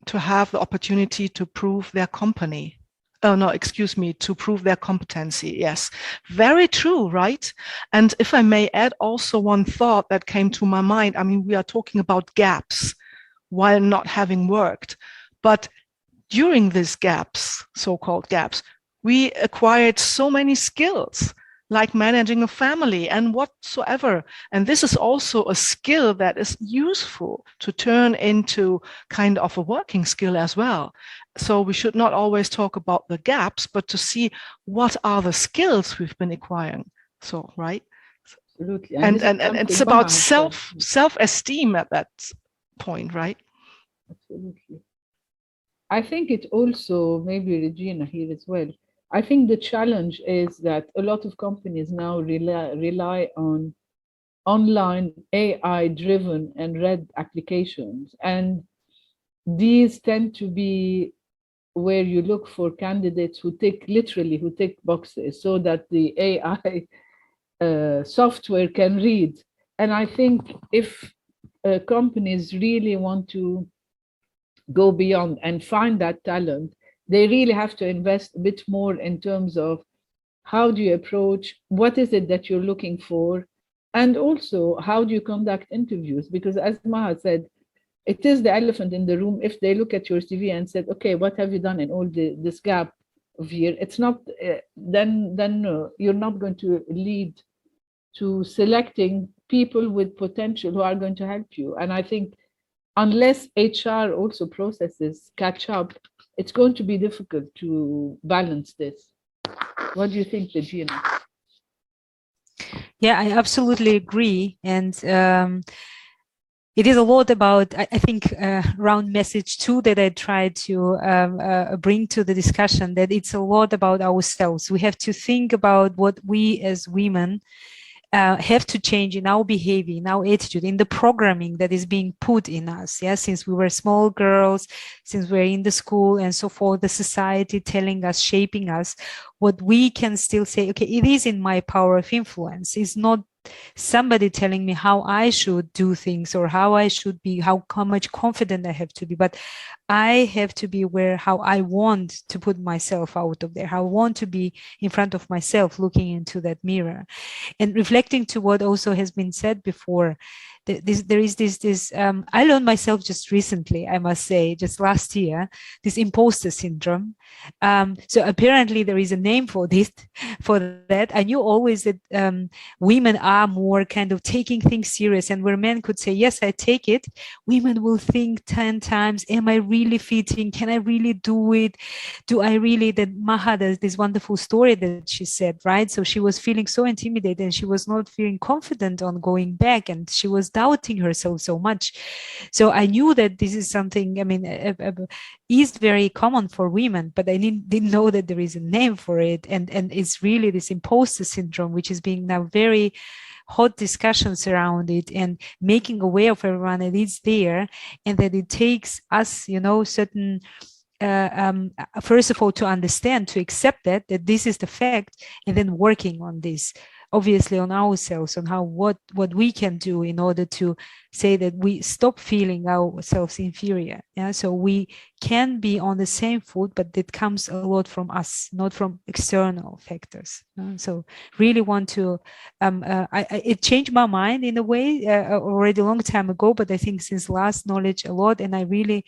to have the opportunity to prove their company. Oh, no, excuse me, to prove their competency. Yes, very true, right? And if I may add also one thought that came to my mind, I mean, we are talking about gaps while not having worked, but during these gaps, so-called gaps, we acquired so many skills, like managing a family and whatsoever. And this is also a skill that is useful to turn into kind of a working skill as well. So we should not always talk about the gaps, but to see what are the skills we've been acquiring. So, right? Absolutely. And it's about self-esteem at that point, right? Absolutely. I think it also, maybe Regina here as well, I think the challenge is that a lot of companies now rely on online AI-driven and read applications. And these tend to be where you look for candidates who tick boxes so that the AI software can read. And I think if companies really want to go beyond and find that talent, they really have to invest a bit more in terms of how do you approach, what is it that you're looking for, and also how do you conduct interviews? Because as Maha said, it is the elephant in the room. If they look at your CV and said, okay, what have you done in all this gap of year? It's not, then you're not going to lead to selecting people with potential who are going to help you. And I think unless HR also processes catch up, it's going to be difficult to balance this. What do you think, Regina? Yeah, I absolutely agree. And it is a lot about, I think, around message two that I try to bring to the discussion, that it's a lot about ourselves. We have to think about what we as women have to change in our behavior, in our attitude, in the programming that is being put in us. Yeah, since we were small girls, since we're in the school and so forth, the society telling us, shaping us, what we can still say, okay, it is in my power of influence. It's not somebody telling me how I should do things or how I should be, how much confident I have to be, but I have to be aware how I want to put myself out of there, how I want to be in front of myself, looking into that mirror. And reflecting to what also has been said before, there is this I learned myself just recently, I must say, just last year, this imposter syndrome. So apparently there is a name for this, for that. I knew always that women are more kind of taking things serious, and where men could say, yes, I take it, women will think 10 times, am I really fitting? Can I really do it? Do I really? That Maha, there's this wonderful story that she said, right? So she was feeling so intimidated and she was not feeling confident on going back, and she was doubting herself so much. So I knew that this is something, I mean, is very common for women, but I didn't know that there is a name for it. And it's really this imposter syndrome, which is being now very hot discussions around it, and making aware of everyone that it's there, and that it takes us, you know, certain first of all, to understand, to accept that this is the fact, and then working on this, obviously on ourselves, on how what we can do in order to say that we stop feeling ourselves inferior. Yeah, so we can be on the same foot, but it comes a lot from us, not from external factors. So really want to it changed my mind in a way already a long time ago, but I think since last knowledge a lot, and I really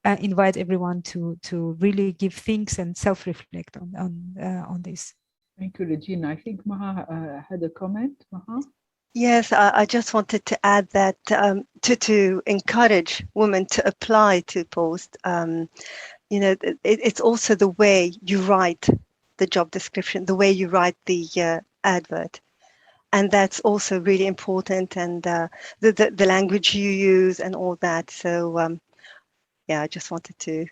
invite everyone to really give things and self-reflect on this. Thank you, Regina. I think Maha had a comment. Maha? Yes, I just wanted to add that to encourage women to apply to post, you know, it's also the way you write the job description, the way you write the advert. And that's also really important, and the language you use and all that. So yeah, I just wanted to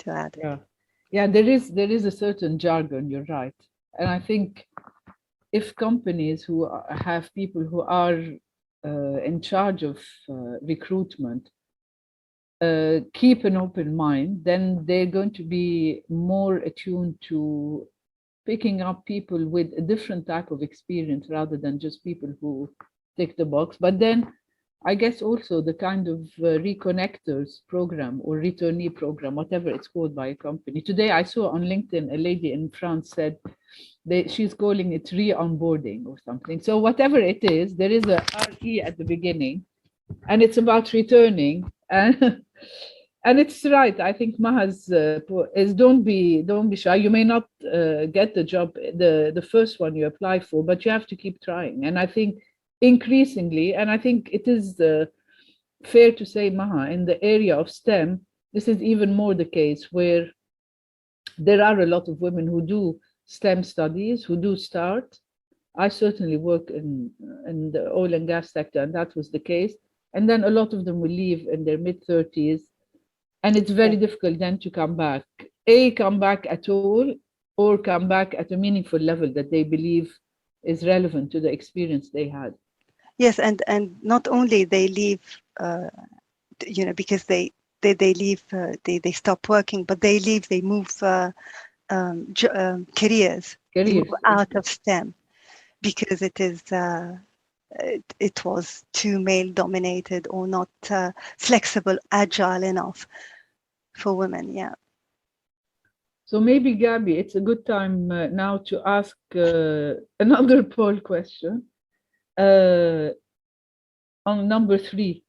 add. Yeah, there is a certain jargon, you're right. And I think if companies who have people who are in charge of recruitment keep an open mind, then they're going to be more attuned to picking up people with a different type of experience rather than just people who tick the box. But then I guess also the kind of reconnectors program or returnee program, whatever it's called by a company. Today I saw on LinkedIn a lady in France said she's calling it re-onboarding or something. So whatever it is, there is a RE at the beginning, and it's about returning. And it's right. I think Maha's is don't be shy. You may not get the job, the first one you apply for, but you have to keep trying. And I think increasingly, and I think it is fair to say, Maha, in the area of STEM, this is even more the case, where there are a lot of women who do STEM studies, who do start. I certainly work in the oil and gas sector, and that was the case. And then a lot of them will leave in their mid-30s. And it's very difficult then to come back at all, or come back at a meaningful level that they believe is relevant to the experience they had. Yes, and not only they leave, you know, because they leave, they stop working, but they leave, they move careers. They move out of STEM because it is it was too male dominated or not flexible, agile enough for women. Yeah. So maybe, Gabi, it's a good time now to ask another poll question on number 3.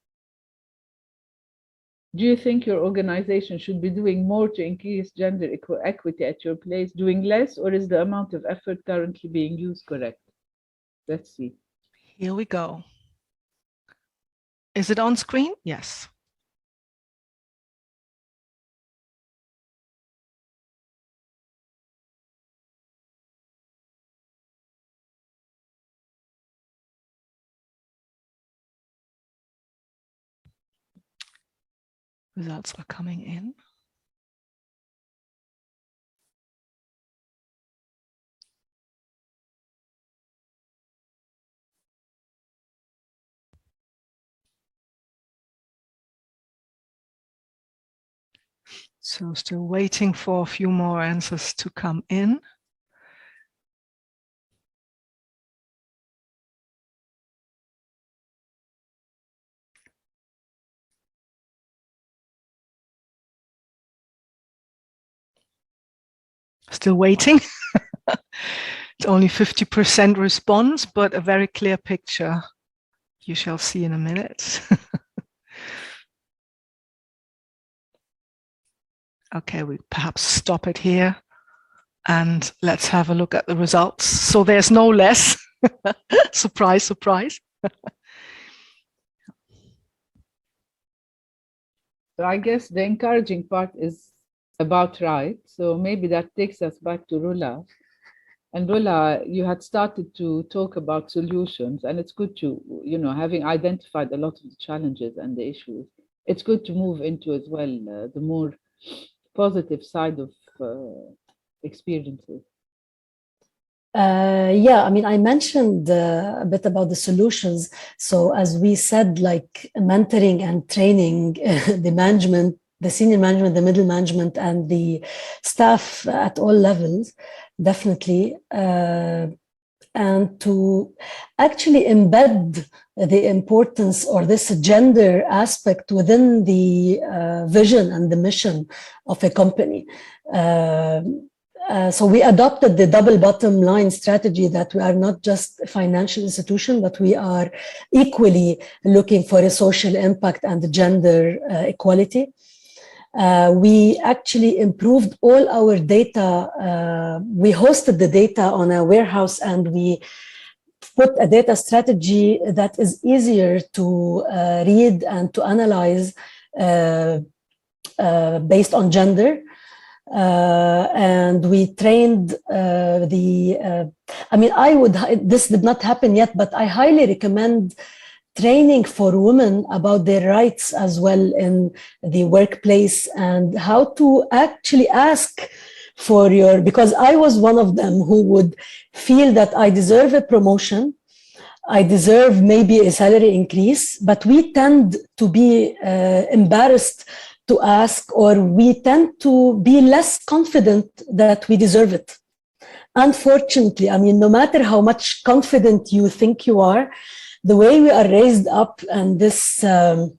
Do you think your organization should be doing more to increase gender equity at your place, doing less, or is the amount of effort currently being used correct? Let's see. Here we go. Is it on screen? Yes. Results are coming in. So still waiting for a few more answers to come in. Still waiting. It's only 50% response, but a very clear picture. You shall see in a minute. Okay, we perhaps stop it here and let's have a look at the results. So there's no less. Surprise, surprise. So I guess the encouraging part is about right. So maybe that takes us back to Rula. And Rula, you had started to talk about solutions, and it's good to, you know, having identified a lot of the challenges and the issues, it's good to move into as well the more positive side of experiences. Yeah, I mean, I mentioned a bit about the solutions. So as we said, like mentoring and training the management, the senior management, the middle management, and the staff at all levels, definitely. And to actually embed the importance or this gender aspect within the vision and the mission of a company. So we adopted the double bottom line strategy that we are not just a financial institution, but we are equally looking for a social impact and gender equality. We actually improved all our data. We hosted the data on a warehouse and we put a data strategy that is easier to read and to analyze based on gender. And we trained this did not happen yet, but I highly recommend training for women about their rights as well in the workplace and how to actually ask for because I was one of them who would feel that I deserve a promotion, I deserve maybe a salary increase, but we tend to be embarrassed to ask, or we tend to be less confident that we deserve it. Unfortunately, I mean, no matter how much confident you think you are, the way we are raised up and this, so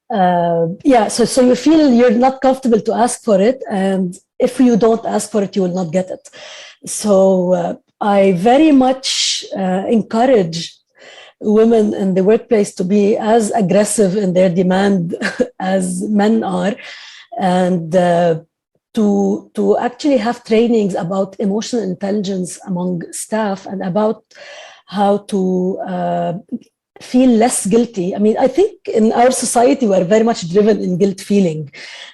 you feel you're not comfortable to ask for it. And if you don't ask for it, you will not get it. So I very much encourage women in the workplace to be as aggressive in their demand as men are, and to actually have trainings about emotional intelligence among staff and about how to feel less guilty. I mean, I think in our society, we're very much driven in guilt feeling.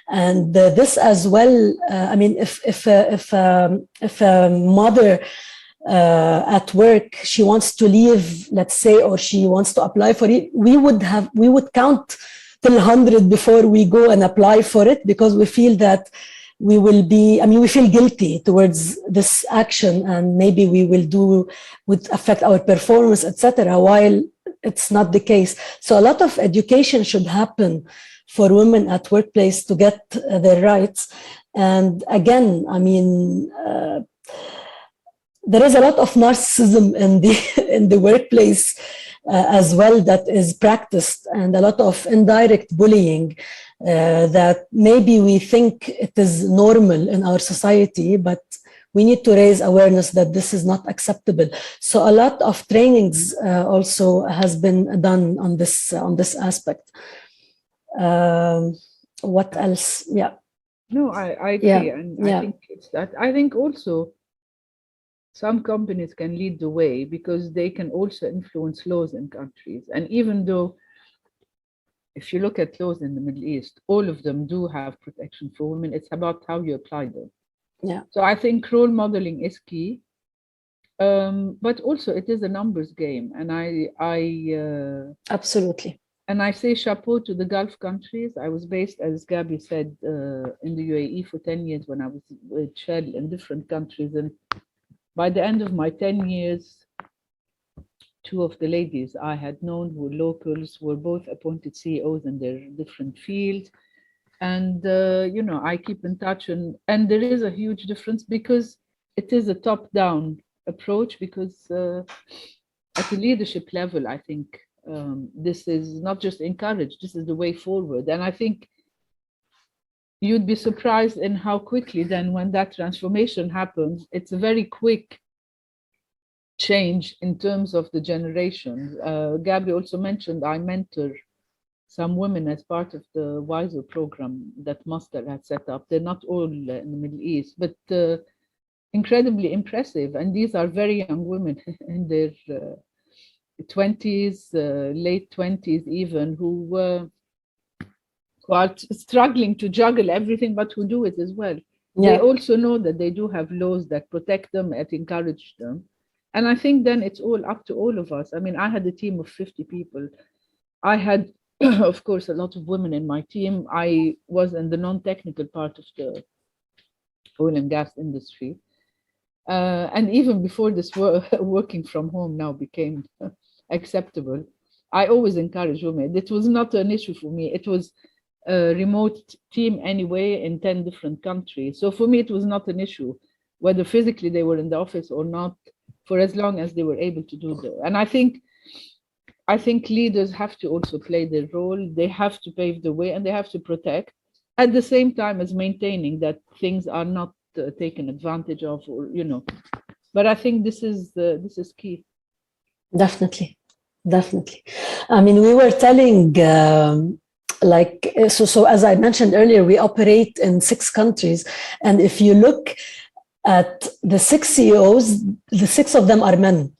And this as well, I mean, if a mother at work, she wants to leave, let's say, or she wants to apply for it, we would count till 100 before we go and apply for it, because we feel that we will be, I mean, we feel guilty towards this action and maybe would affect our performance, etc., while it's not the case. So a lot of education should happen for women at workplace to get their rights. And again, I mean, there is a lot of narcissism in the workplace as well that is practiced, and a lot of indirect bullying that maybe we think it is normal in our society, but we need to raise awareness that this is not acceptable. So a lot of trainings also has been done on this aspect. What else? Yeah. No, I agree, and I think it's that. I think also some companies can lead the way because they can also influence laws in countries. And even though, if you look at laws in the Middle East, all of them do have protection for women. It's about how you apply them. Yeah. So I think role modeling is key, but also it is a numbers game, and I absolutely. And I say chapeau to the Gulf countries. I was based, as Gabi said, in the UAE for 10 years when I was with Shell in different countries. And by the end of my 10 years, two of the ladies I had known who were locals, were both appointed CEOs in their different fields. And, you know, I keep in touch, and there is a huge difference because it is a top-down approach, because at the leadership level, I think this is not just encouraged, this is the way forward. And I think you'd be surprised in how quickly then when that transformation happens, it's a very quick change in terms of the generations. Gabi also mentioned I mentor some women as part of the Wiser program that Mostar had set up. They're not all in the Middle East, but incredibly impressive. And these are very young women in their 20s, late 20s even, who are struggling to juggle everything, but who do it as well. Yeah. They also know that they do have laws that protect them and encourage them. And I think then it's all up to all of us. I mean, I had a team of 50 people. I had, of course, a lot of women in my team. I was in the non-technical part of the oil and gas industry. And even before this working from home now became acceptable, I always encourage women. It was not an issue for me. It was a remote team anyway in 10 different countries. So for me, it was not an issue, whether physically they were in the office or not, for as long as they were able to do that. And I think leaders have to also play their role. They have to pave the way and they have to protect at the same time as maintaining that things are not taken advantage of, or, you know, but I think this is key. Definitely. I mean, we were telling, so as I mentioned earlier, we operate in 6 countries. And if you look at the 6 CEOs, the 6 of them are men.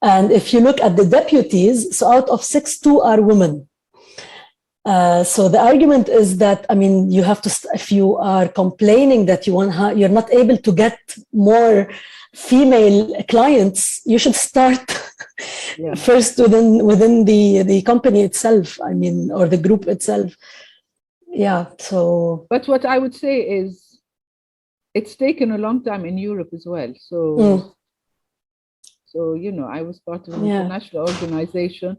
And if you look at the deputies, so out of 6, 2 are women. So the argument is that, I mean, you have to, if you are complaining that you're not able to get more female clients, you should start first within the company itself, I mean, or the group itself. Yeah, so. But what I would say is, it's taken a long time in Europe as well. So, so you know, I was part of an international organization.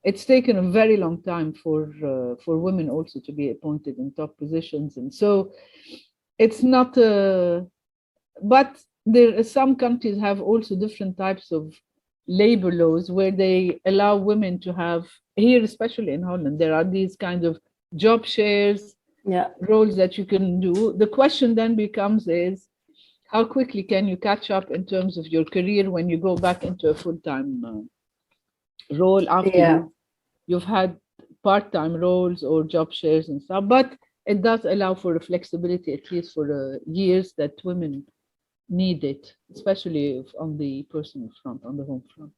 It's taken a very long time for women also to be appointed in top positions, and so it's not. But some countries have also different types of labor laws where they allow women to have. Here, especially in Holland, there are these kind of job shares. Roles that you can do. The question then becomes is, how quickly can you catch up in terms of your career when you go back into a full-time role after you've had part-time roles or job shares and stuff, but it does allow for a flexibility, at least for years that women need it, especially on the personal front, on the home front.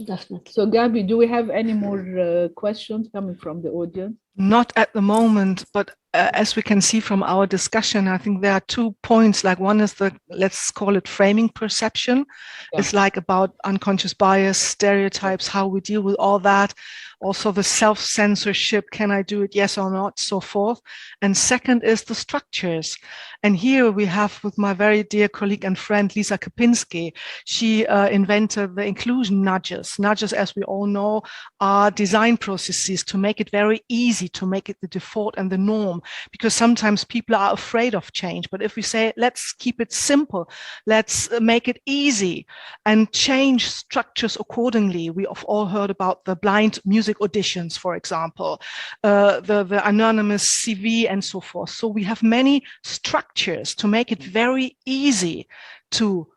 Definitely. So Gabi, do we have any more questions coming from the audience? Not at the moment, but as we can see from our discussion, I think there are 2 points. Like one is the, let's call it framing perception. It's like about unconscious bias, stereotypes, how we deal with all that. Also the self-censorship, can I do it, yes or not, so forth. And second is the structures. And here we have with my very dear colleague and friend, Lisa Kpinski, she invented the inclusion nudges. Nudges, as we all know, are design processes to make it very easy, to make it the default and the norm, because sometimes people are afraid of change. But if we say, let's keep it simple, let's make it easy and change structures accordingly. We have all heard about the blind music auditions, for example, the anonymous CV and so forth. So we have many structures to make it very easy to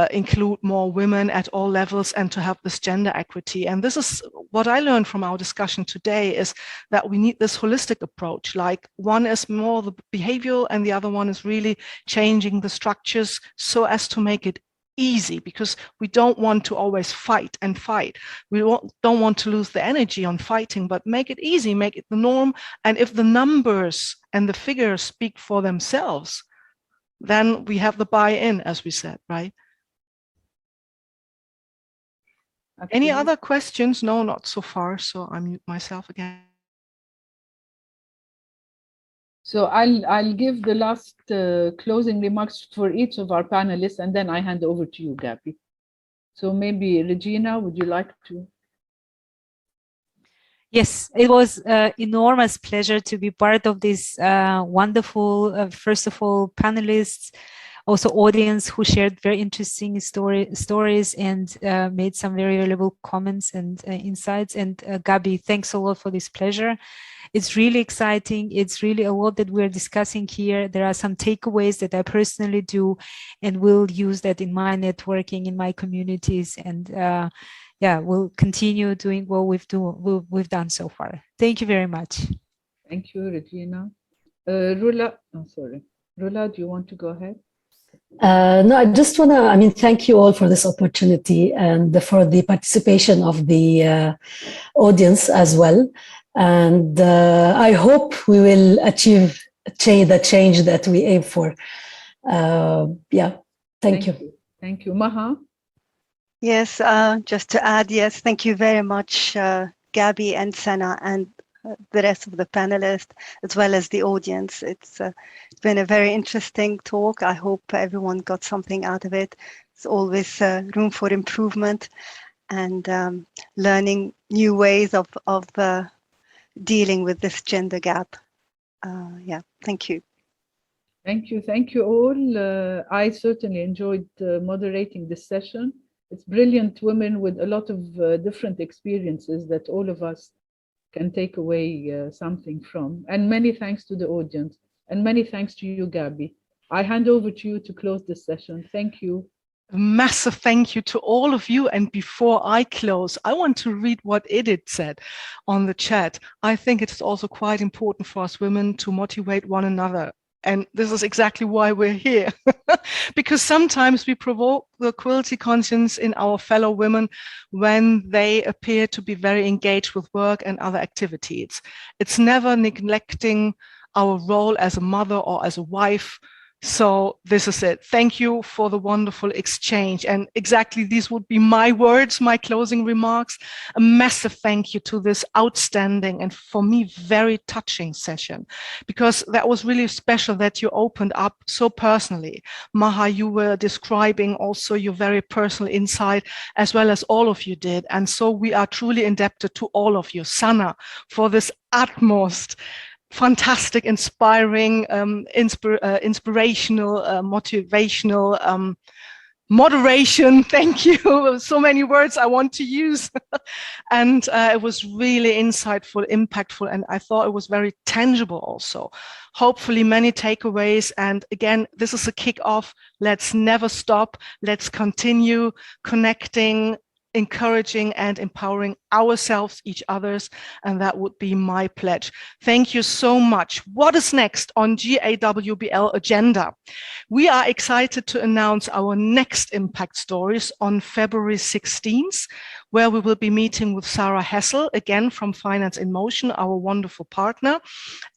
include more women at all levels and to have this gender equity. And this is what I learned from our discussion today, is that we need this holistic approach. Like one is more the behavioral and the other one is really changing the structures so as to make it easy, because we don't want to always fight and fight. We don't want to lose the energy on fighting, but make it easy, make it the norm. And if the numbers and the figures speak for themselves, then we have the buy-in, as we said, right? Any Absolutely. other questions? No, not so far. So I mute myself again. So I'll give the last closing remarks for each of our panelists, and then I hand over to you, Gabi. So maybe Regina, would you like to? Yes, it was an enormous pleasure to be part of this wonderful, first of all, panelists, also audience who shared very interesting stories and made some very valuable comments and insights. And Gabi, thanks a lot for this pleasure. It's really exciting. It's really a lot that we're discussing here. There are some takeaways that I personally do and will use that in my networking, in my communities. And yeah, we'll continue doing what we've done so far. Thank you very much. Thank you, Regina. Rula, oh, sorry. Rula, do you want to go ahead? No, I just want to, thank you all for this opportunity and for the participation of the audience as well. And I hope we will achieve the change that we aim for. Yeah, thank you. Thank you. Maha? Yes, just to add, yes, thank you very much, Gabi and Sana, and the rest of the panelists, as well as the audience. It's been a very interesting talk. I hope everyone got something out of it. It's always room for improvement and learning new ways of dealing with this gender gap. Yeah, thank you. Thank you. Thank you all. I certainly enjoyed moderating this session. It's brilliant women with a lot of different experiences that all of us can take away something from. And many thanks to the audience. And many thanks to you, Gabi. I hand over to you to close this session. Thank you. A massive thank you to all of you. And before I close, I want to read what Edith said on the chat. I think it's also quite important for us women to motivate one another. And this is exactly why we're here, because sometimes we provoke the cruelty conscience in our fellow women when they appear to be very engaged with work and other activities. It's never neglecting our role as a mother or as a wife. So this is it. Thank you for the wonderful exchange. And exactly these would be my words, my closing remarks. A massive thank you to this outstanding and for me very touching session, because that was really special that you opened up so personally. Maha, you were describing also your very personal insight, as well as all of you did. And so we are truly indebted to all of you. Sana, for this utmost fantastic, inspiring, inspirational, motivational moderation. Thank you. So many words I want to use. And it was really insightful, impactful, and I thought it was very tangible also. Hopefully many takeaways. And again, this is a kickoff. Let's never stop. Let's continue connecting, encouraging and empowering ourselves, each others, and that would be my pledge. Thank you so much. What is next on GAWBL agenda? We are excited to announce our next impact stories on February 16th, where we will be meeting with Sarah Hessel, again from Finance in Motion, our wonderful partner,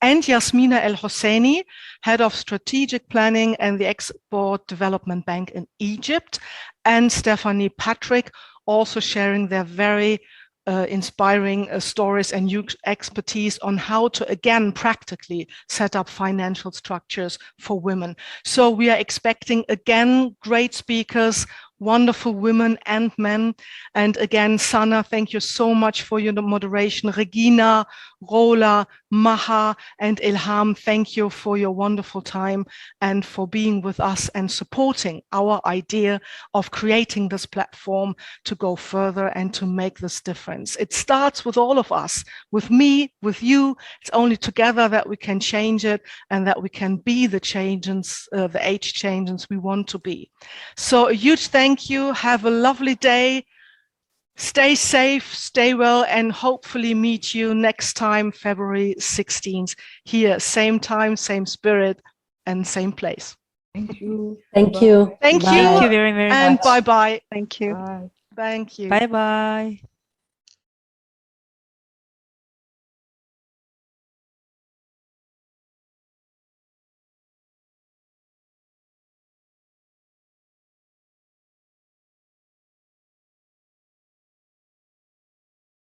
and Yasmina El Hosseini, Head of Strategic Planning and the Export Development Bank in Egypt, and Stephanie Patrick, also sharing their very inspiring stories and huge expertise on how to, again, practically set up financial structures for women. So we are expecting, again, great speakers, wonderful women and men. And again, Sana, thank you so much for your moderation. Regina, Rola, Maha, and Ilham, thank you for your wonderful time and for being with us and supporting our idea of creating this platform to go further and to make this difference. It starts with all of us, with me, with you. It's only together that we can change it and that we can be the changes, the age changes we want to be. So a huge thank you. Have a lovely day. Stay safe, stay well, and hopefully meet you next time, February 16th, here, same time, same spirit, and same place. Thank you. Thank you. Thank you. Thank you very, very and much. bye-bye. Thank you. Bye. Thank you. Bye-bye.